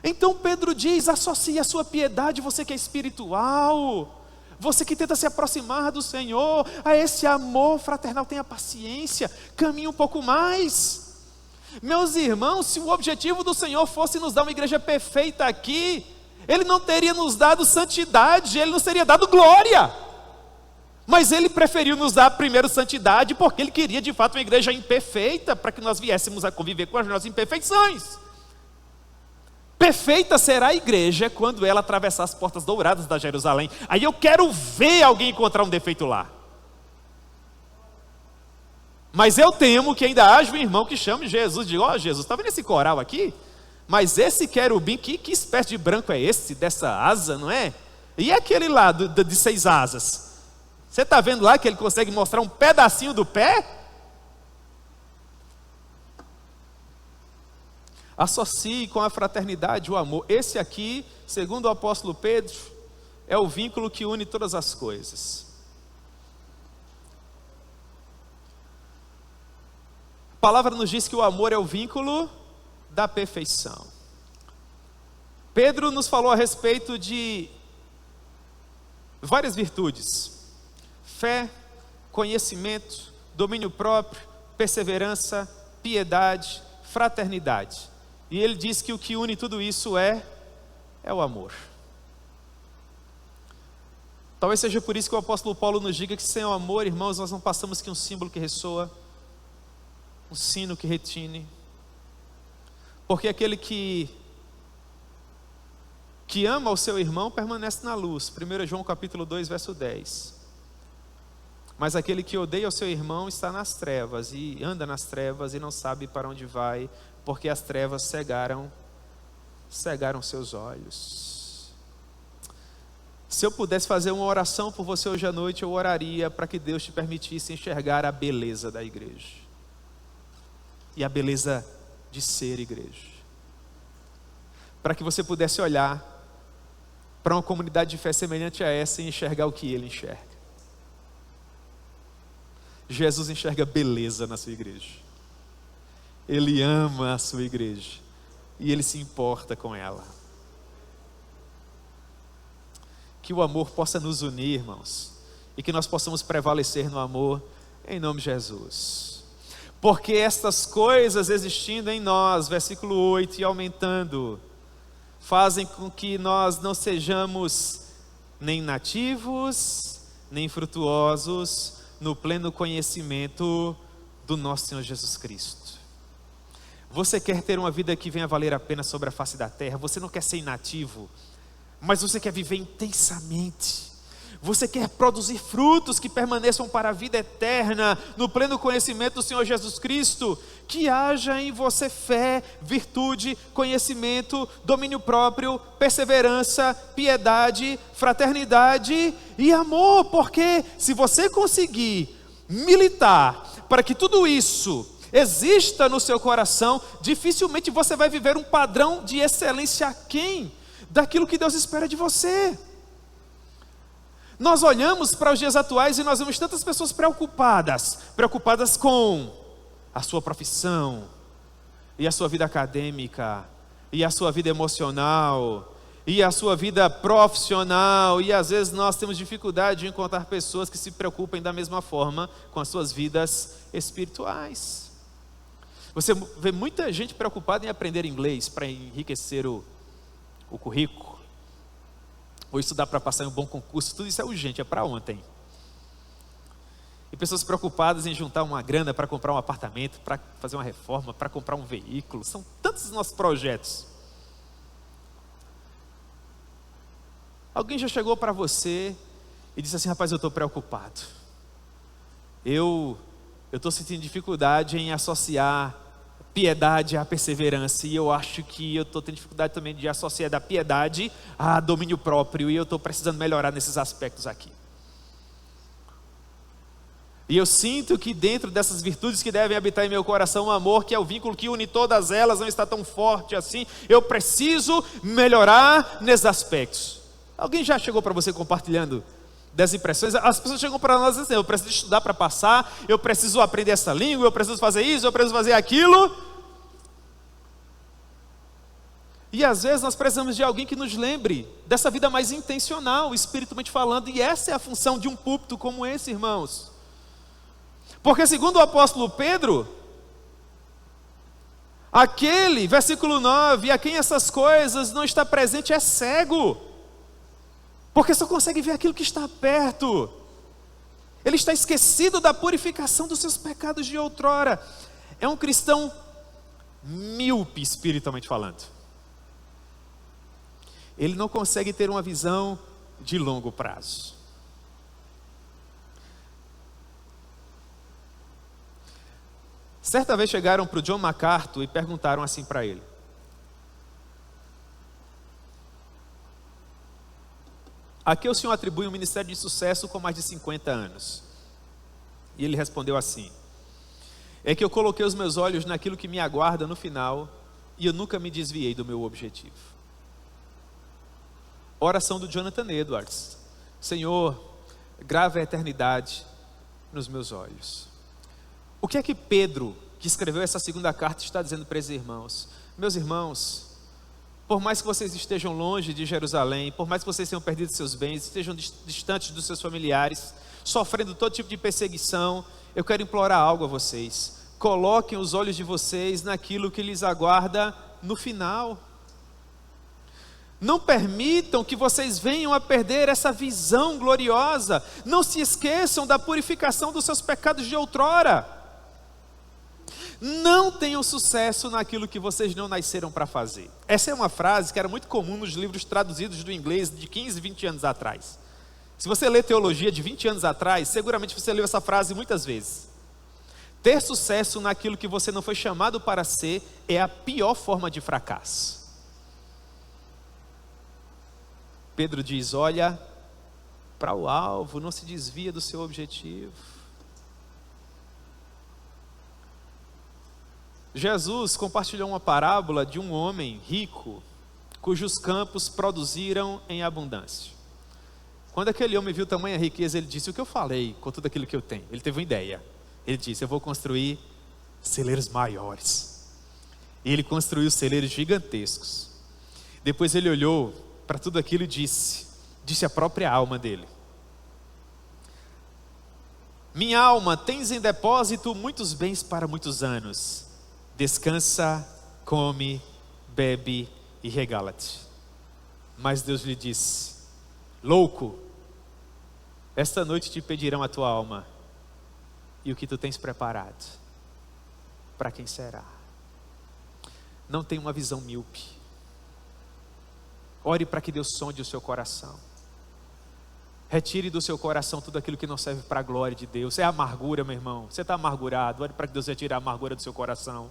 Então Pedro diz: associe a sua piedade, você que é espiritual, você que tenta se aproximar do Senhor, a esse amor fraternal, tenha paciência, caminhe um pouco mais. Meus irmãos, se o objetivo do Senhor fosse nos dar uma igreja perfeita aqui, Ele não teria nos dado santidade, Ele nos teria dado glória. Mas Ele preferiu nos dar primeiro santidade, porque Ele queria de fato uma igreja imperfeita, para que nós viéssemos a conviver com as nossas imperfeições. Perfeita será a igreja quando ela atravessar as portas douradas da Jerusalém. Aí eu quero ver alguém encontrar um defeito lá. Mas eu temo que ainda haja um irmão que chame Jesus e diga: ó, Jesus, está vendo esse coral aqui? Mas esse querubim, que espécie de branco é esse, dessa asa, não é? E aquele lá de 6 asas? Você está vendo lá que ele consegue mostrar um pedacinho do pé? Associe com a fraternidade o amor. Esse aqui, segundo o apóstolo Pedro, é o vínculo que une todas as coisas. A palavra nos diz que o amor é o vínculo da perfeição. Pedro nos falou a respeito de várias virtudes: fé, conhecimento, domínio próprio, perseverança, piedade, fraternidade. E ele diz que o que une tudo isso é o amor. Talvez seja por isso que o apóstolo Paulo nos diga que sem o amor, irmãos, nós não passamos que um símbolo que ressoa, um sino que retine. Porque aquele que ama o seu irmão permanece na luz. 1 João capítulo 2, verso 10. Mas aquele que odeia o seu irmão está nas trevas, e anda nas trevas e não sabe para onde vai, porque as trevas cegaram seus olhos. Se eu pudesse fazer uma oração por você hoje à noite, eu oraria para que Deus te permitisse enxergar a beleza da igreja. E a beleza de ser igreja. Para que você pudesse olhar para uma comunidade de fé semelhante a essa e enxergar o que ele enxerga. Jesus enxerga beleza na sua igreja. Ele ama a sua igreja. E ele se importa com ela. Que o amor possa nos unir, irmãos. E que nós possamos prevalecer no amor, em nome de Jesus. Porque estas coisas existindo em nós, versículo 8, e aumentando, fazem com que nós não sejamos nem nativos, nem frutuosos, no pleno conhecimento do nosso Senhor Jesus Cristo. Você quer ter uma vida que venha valer a pena sobre a face da terra? Você não quer ser inativo, mas você quer viver intensamente. Você quer produzir frutos que permaneçam para a vida eterna, no pleno conhecimento do Senhor Jesus Cristo. Que haja em você fé, virtude, conhecimento, domínio próprio, perseverança, piedade, fraternidade e amor. Porque se você conseguir militar para que tudo isso exista no seu coração, dificilmente você vai viver um padrão de excelência aquém daquilo que Deus espera de você. Nós olhamos para os dias atuais e nós vemos tantas pessoas preocupadas com a sua profissão, e a sua vida acadêmica, e a sua vida emocional, e a sua vida profissional, e às vezes nós temos dificuldade de encontrar pessoas que se preocupem da mesma forma com as suas vidas espirituais. Você vê muita gente preocupada em aprender inglês para enriquecer o currículo, ou estudar para passar em um bom concurso. Tudo isso é urgente, é para ontem. E pessoas preocupadas em juntar uma grana para comprar um apartamento, para fazer uma reforma, para comprar um veículo. São tantos os nossos projetos. Alguém já chegou para você e disse assim: rapaz, eu estou preocupado. Eu estou sentindo dificuldade em associar piedade à perseverança, e eu acho que eu estou tendo dificuldade também de associar da piedade a domínio próprio, e eu estou precisando melhorar nesses aspectos aqui. E eu sinto que dentro dessas virtudes que devem habitar em meu coração, o amor, que é o vínculo que une todas elas, não está tão forte assim. Eu preciso melhorar nesses aspectos. Alguém já chegou para você compartilhando das impressões? As pessoas chegam para nós assim: eu preciso estudar para passar, eu preciso aprender essa língua, eu preciso fazer isso, eu preciso fazer aquilo. E às vezes nós precisamos de alguém que nos lembre dessa vida mais intencional, espiritualmente falando. E essa é a função de um púlpito como esse, irmãos. Porque segundo o apóstolo Pedro, aquele, versículo 9, a quem essas coisas não está presente é cego, porque só consegue ver aquilo que está perto. Ele está esquecido da purificação dos seus pecados de outrora. É um cristão míope, espiritualmente falando. Ele não consegue ter uma visão de longo prazo. Certa vez chegaram para o John MacArthur e perguntaram assim para ele: a que o senhor atribui um ministério de sucesso com mais de 50 anos? E ele respondeu assim: é que eu coloquei os meus olhos naquilo que me aguarda no final, e eu nunca me desviei do meu objetivo. Oração do Jonathan Edwards: Senhor, grava a eternidade nos meus olhos. O que é que Pedro, que escreveu essa segunda carta, está dizendo para esses irmãos? Meus irmãos, por mais que vocês estejam longe de Jerusalém, por mais que vocês tenham perdido seus bens, estejam distantes dos seus familiares, sofrendo todo tipo de perseguição, eu quero implorar algo a vocês: coloquem os olhos de vocês naquilo que lhes aguarda no final. Não permitam que vocês venham a perder essa visão gloriosa. Não se esqueçam da purificação dos seus pecados de outrora. Não tenham sucesso naquilo que vocês não nasceram para fazer. Essa é uma frase que era muito comum nos livros traduzidos do inglês de 15, 20 anos atrás. Se você lê teologia de 20 anos atrás, seguramente você leu essa frase muitas vezes. Ter sucesso naquilo que você não foi chamado para ser é a pior forma de fracasso. Pedro diz: olha para o alvo, não se desvia do seu objetivo. Jesus compartilhou uma parábola de um homem rico, cujos campos produziram em abundância. Quando aquele homem viu tamanha riqueza, ele disse: o que eu falei com tudo aquilo que eu tenho? Ele teve uma ideia. Ele disse: eu vou construir celeiros maiores. E ele construiu celeiros gigantescos. Depois ele olhou para tudo aquilo e disse a própria alma dele: minha alma, tens em depósito muitos bens para muitos anos. Descansa, come, bebe e regala-te. Mas Deus lhe disse: louco, esta noite te pedirão a tua alma, e o que tu tens preparado, para quem será? Não tenha uma visão míope. Ore para que Deus sonde o seu coração. Retire do seu coração tudo aquilo que não serve para a glória de Deus. É amargura, meu irmão. Você está amargurado. Ore para que Deus retire a amargura do seu coração.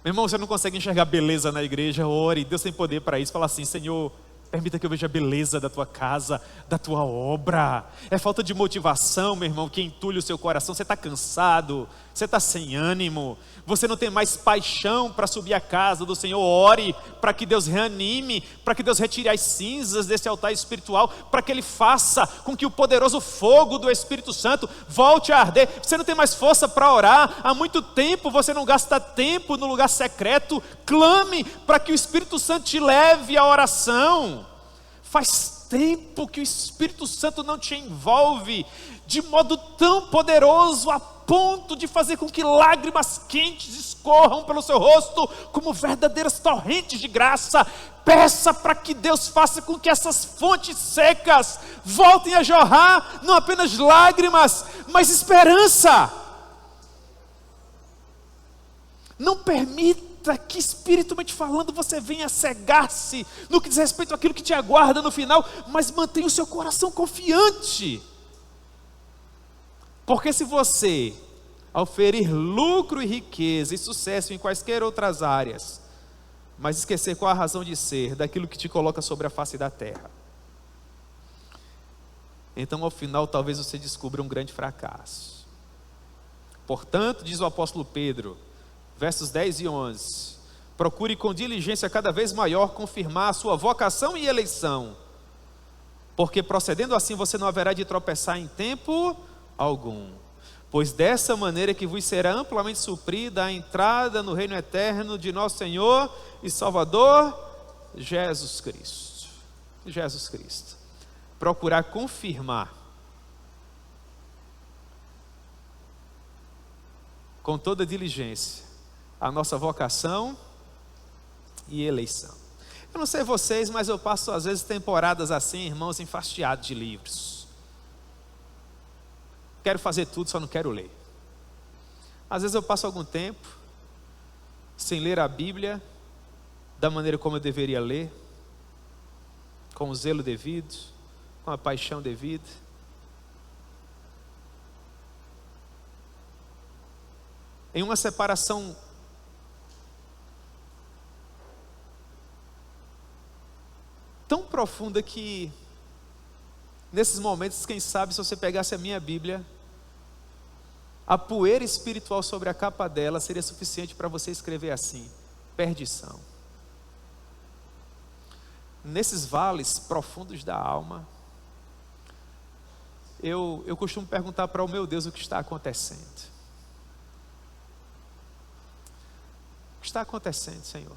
Meu irmão, você não consegue enxergar beleza na igreja? Ore, Deus tem poder para isso. Fala assim: Senhor, permita que eu veja a beleza da tua casa, da tua obra. É falta de motivação, meu irmão, que entulha o seu coração. Você está cansado, você está sem ânimo, você não tem mais paixão para subir a casa do Senhor. Ore para que Deus reanime, para que Deus retire as cinzas desse altar espiritual, para que Ele faça com que o poderoso fogo do Espírito Santo volte a arder. Você não tem mais força para orar, há muito tempo você não gasta tempo no lugar secreto. Clame para que o Espírito Santo te leve à oração. Faz tempo que o Espírito Santo não te envolve de modo tão poderoso a ponto de fazer com que lágrimas quentes escorram pelo seu rosto como verdadeiras torrentes de graça. Peça para que Deus faça com que essas fontes secas voltem a jorrar não apenas lágrimas, mas esperança. Não permita que, espiritualmente falando, você venha cegar-se no que diz respeito àquilo que te aguarda no final, mas mantenha o seu coração confiante. Porque se você, ao ferir lucro e riqueza e sucesso em quaisquer outras áreas, mas esquecer qual a razão de ser daquilo que te coloca sobre a face da terra, então ao final talvez você descubra um grande fracasso. Portanto, diz o apóstolo Pedro, versos 10 e 11, procure com diligência cada vez maior confirmar a sua vocação e eleição, porque procedendo assim você não haverá de tropeçar em tempo algum, pois dessa maneira que vos será amplamente suprida a entrada no reino eterno de nosso Senhor e Salvador Jesus Cristo. Jesus Cristo. Procurar confirmar com toda diligência a nossa vocação e eleição. Eu não sei vocês, mas eu passo às vezes temporadas assim, irmãos, enfastiados de livros. Quero fazer tudo, só não quero ler. Às vezes eu passo algum tempo sem ler a Bíblia da maneira como eu deveria ler, com o zelo devido, com a paixão devida. Em uma separação tão profunda que, nesses momentos, quem sabe, se você pegasse a minha Bíblia, a poeira espiritual sobre a capa dela seria suficiente para você escrever assim: perdição. Nesses vales profundos da alma, eu costumo perguntar para o meu Deus o que está acontecendo. O que está acontecendo, Senhor?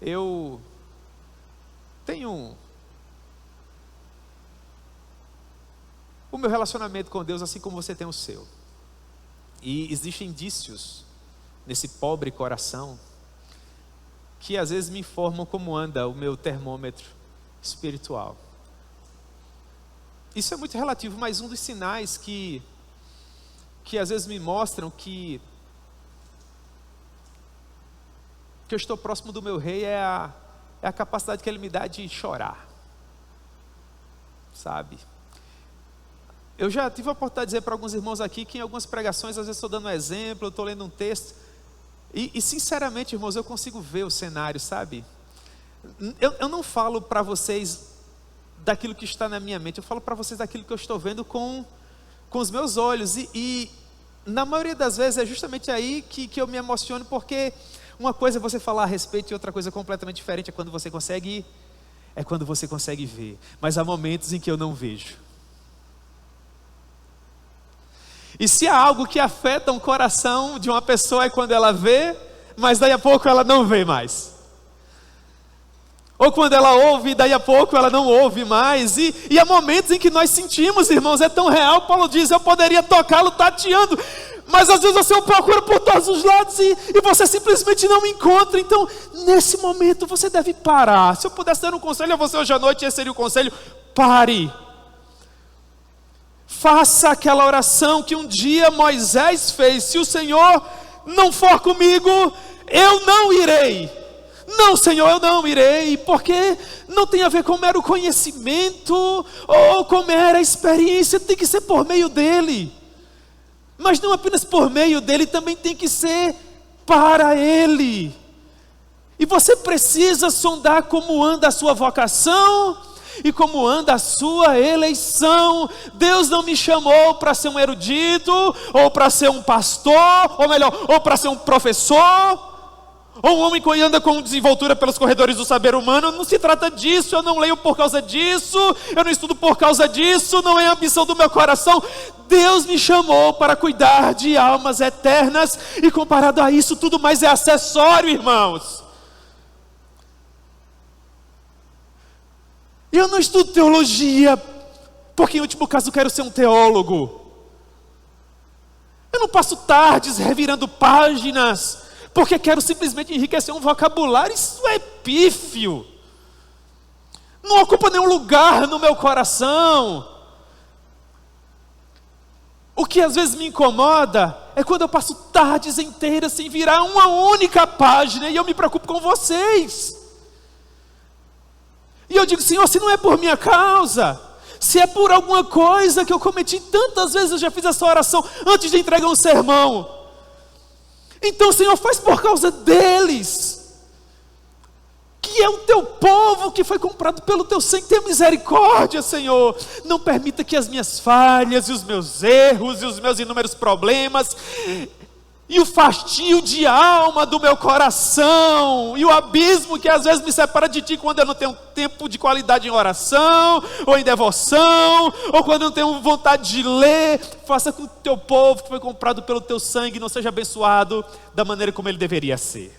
Eu tenho o meu relacionamento com Deus assim como você tem o seu. E existem indícios nesse pobre coração que às vezes me informam como anda o meu termômetro espiritual. Isso é muito relativo, mas um dos sinais que às vezes me mostram que que eu estou próximo do meu rei é a capacidade que ele me dá de chorar, sabe? Eu já tive a oportunidade de dizer para alguns irmãos aqui que em algumas pregações, às vezes estou dando um exemplo, eu estou lendo um texto, e sinceramente, irmãos, eu consigo ver o cenário, sabe? Eu não falo para vocês daquilo que está na minha mente, eu falo para vocês daquilo que eu estou vendo com os meus olhos, e na maioria das vezes é justamente aí que eu me emociono, porque uma coisa é você falar a respeito e outra coisa completamente diferente é quando você consegue ver, mas há momentos em que eu não vejo. E se há algo que afeta o coração de uma pessoa é quando ela vê, mas daí a pouco ela não vê mais. Ou quando ela ouve, daí a pouco ela não ouve mais. E há momentos em que nós sentimos, irmãos, é tão real. Paulo diz, eu poderia tocá-lo tateando, mas às vezes você o procura por todos os lados e você simplesmente não encontra. Então, nesse momento você deve parar. Se eu pudesse dar um conselho a você hoje à noite, esse seria o conselho: pare. Faça aquela oração que um dia Moisés fez: se o Senhor não for comigo, eu não irei. Não, Senhor, eu não irei, porque não tem a ver com mero conhecimento ou com mera experiência, tem que ser por meio dele. Mas não apenas por meio dele, também tem que ser para ele. E você precisa sondar como anda a sua vocação e como anda a sua eleição. Deus não me chamou para ser um erudito, ou para ser um pastor, ou melhor, ou para ser um professor, ou um homem que anda com desenvoltura pelos corredores do saber humano. Não se trata disso. Eu não leio por causa disso, eu não estudo por causa disso, não é a ambição do meu coração. Deus me chamou para cuidar de almas eternas, e comparado a isso, tudo mais é acessório, irmãos. Eu não estudo teologia porque em último caso eu quero ser um teólogo. Eu não passo tardes revirando páginas porque quero simplesmente enriquecer um vocabulário. Isso é pífio, não ocupa nenhum lugar no meu coração. O que às vezes me incomoda é quando eu passo tardes inteiras sem virar uma única página, e eu me preocupo com vocês. E eu digo: Senhor, se não é por minha causa, se é por alguma coisa que eu cometi, tantas vezes eu já fiz essa oração antes de entregar um sermão. Então, Senhor, faz por causa deles, que é o teu povo que foi comprado pelo teu sangue. Tenha misericórdia, Senhor. Não permita que as minhas falhas e os meus erros e os meus inúmeros problemas e o fastio de alma do meu coração, e o abismo que às vezes me separa de ti quando eu não tenho tempo de qualidade em oração, ou em devoção, ou quando eu não tenho vontade de ler, faça com que o teu povo que foi comprado pelo teu sangue não seja abençoado da maneira como ele deveria ser.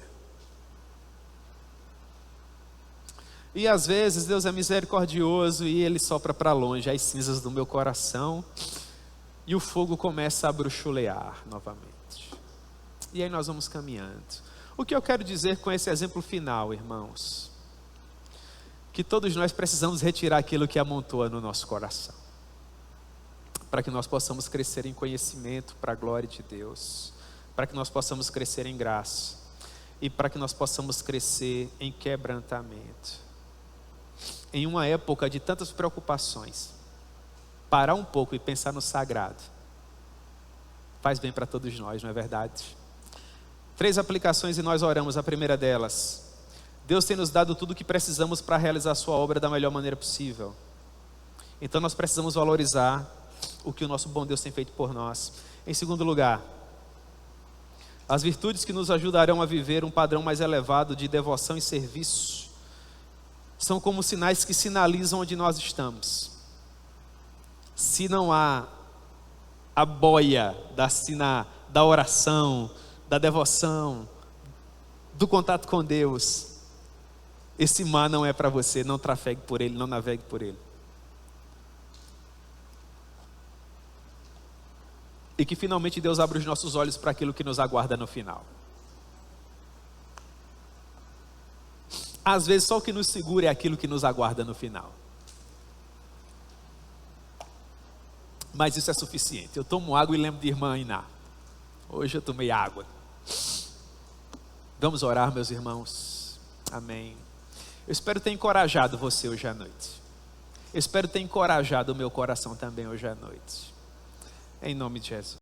E às vezes Deus é misericordioso e Ele sopra para longe as cinzas do meu coração, e o fogo começa a bruxulear novamente. E aí nós vamos caminhando. O que eu quero dizer com esse exemplo final, irmãos? Que todos nós precisamos retirar aquilo que amontoa no nosso coração, para que nós possamos crescer em conhecimento para a glória de Deus, para que nós possamos crescer em graça, e para que nós possamos crescer em quebrantamento. Em uma época de tantas preocupações, parar um pouco e pensar no sagrado faz bem para todos nós, não é verdade? 3 aplicações e nós oramos. A primeira delas: Deus tem nos dado tudo o que precisamos para realizar a sua obra da melhor maneira possível. Então nós precisamos valorizar o que o nosso bom Deus tem feito por nós. Em segundo lugar, as virtudes que nos ajudarão a viver um padrão mais elevado de devoção e serviço são como sinais que sinalizam onde nós estamos. Se não há a boia da oração, da devoção, do contato com Deus, esse mar não é para você. Não trafegue por ele, não navegue por ele. E que finalmente Deus abra os nossos olhos para aquilo que nos aguarda no final. Às vezes só o que nos segura é aquilo que nos aguarda no final. Mas isso é suficiente. Eu tomo água e lembro de irmã Iná. Hoje eu tomei água. Vamos orar, meus irmãos. Amém. Eu espero ter encorajado você hoje à noite. Eu espero ter encorajado o meu coração também hoje à noite. Em nome de Jesus.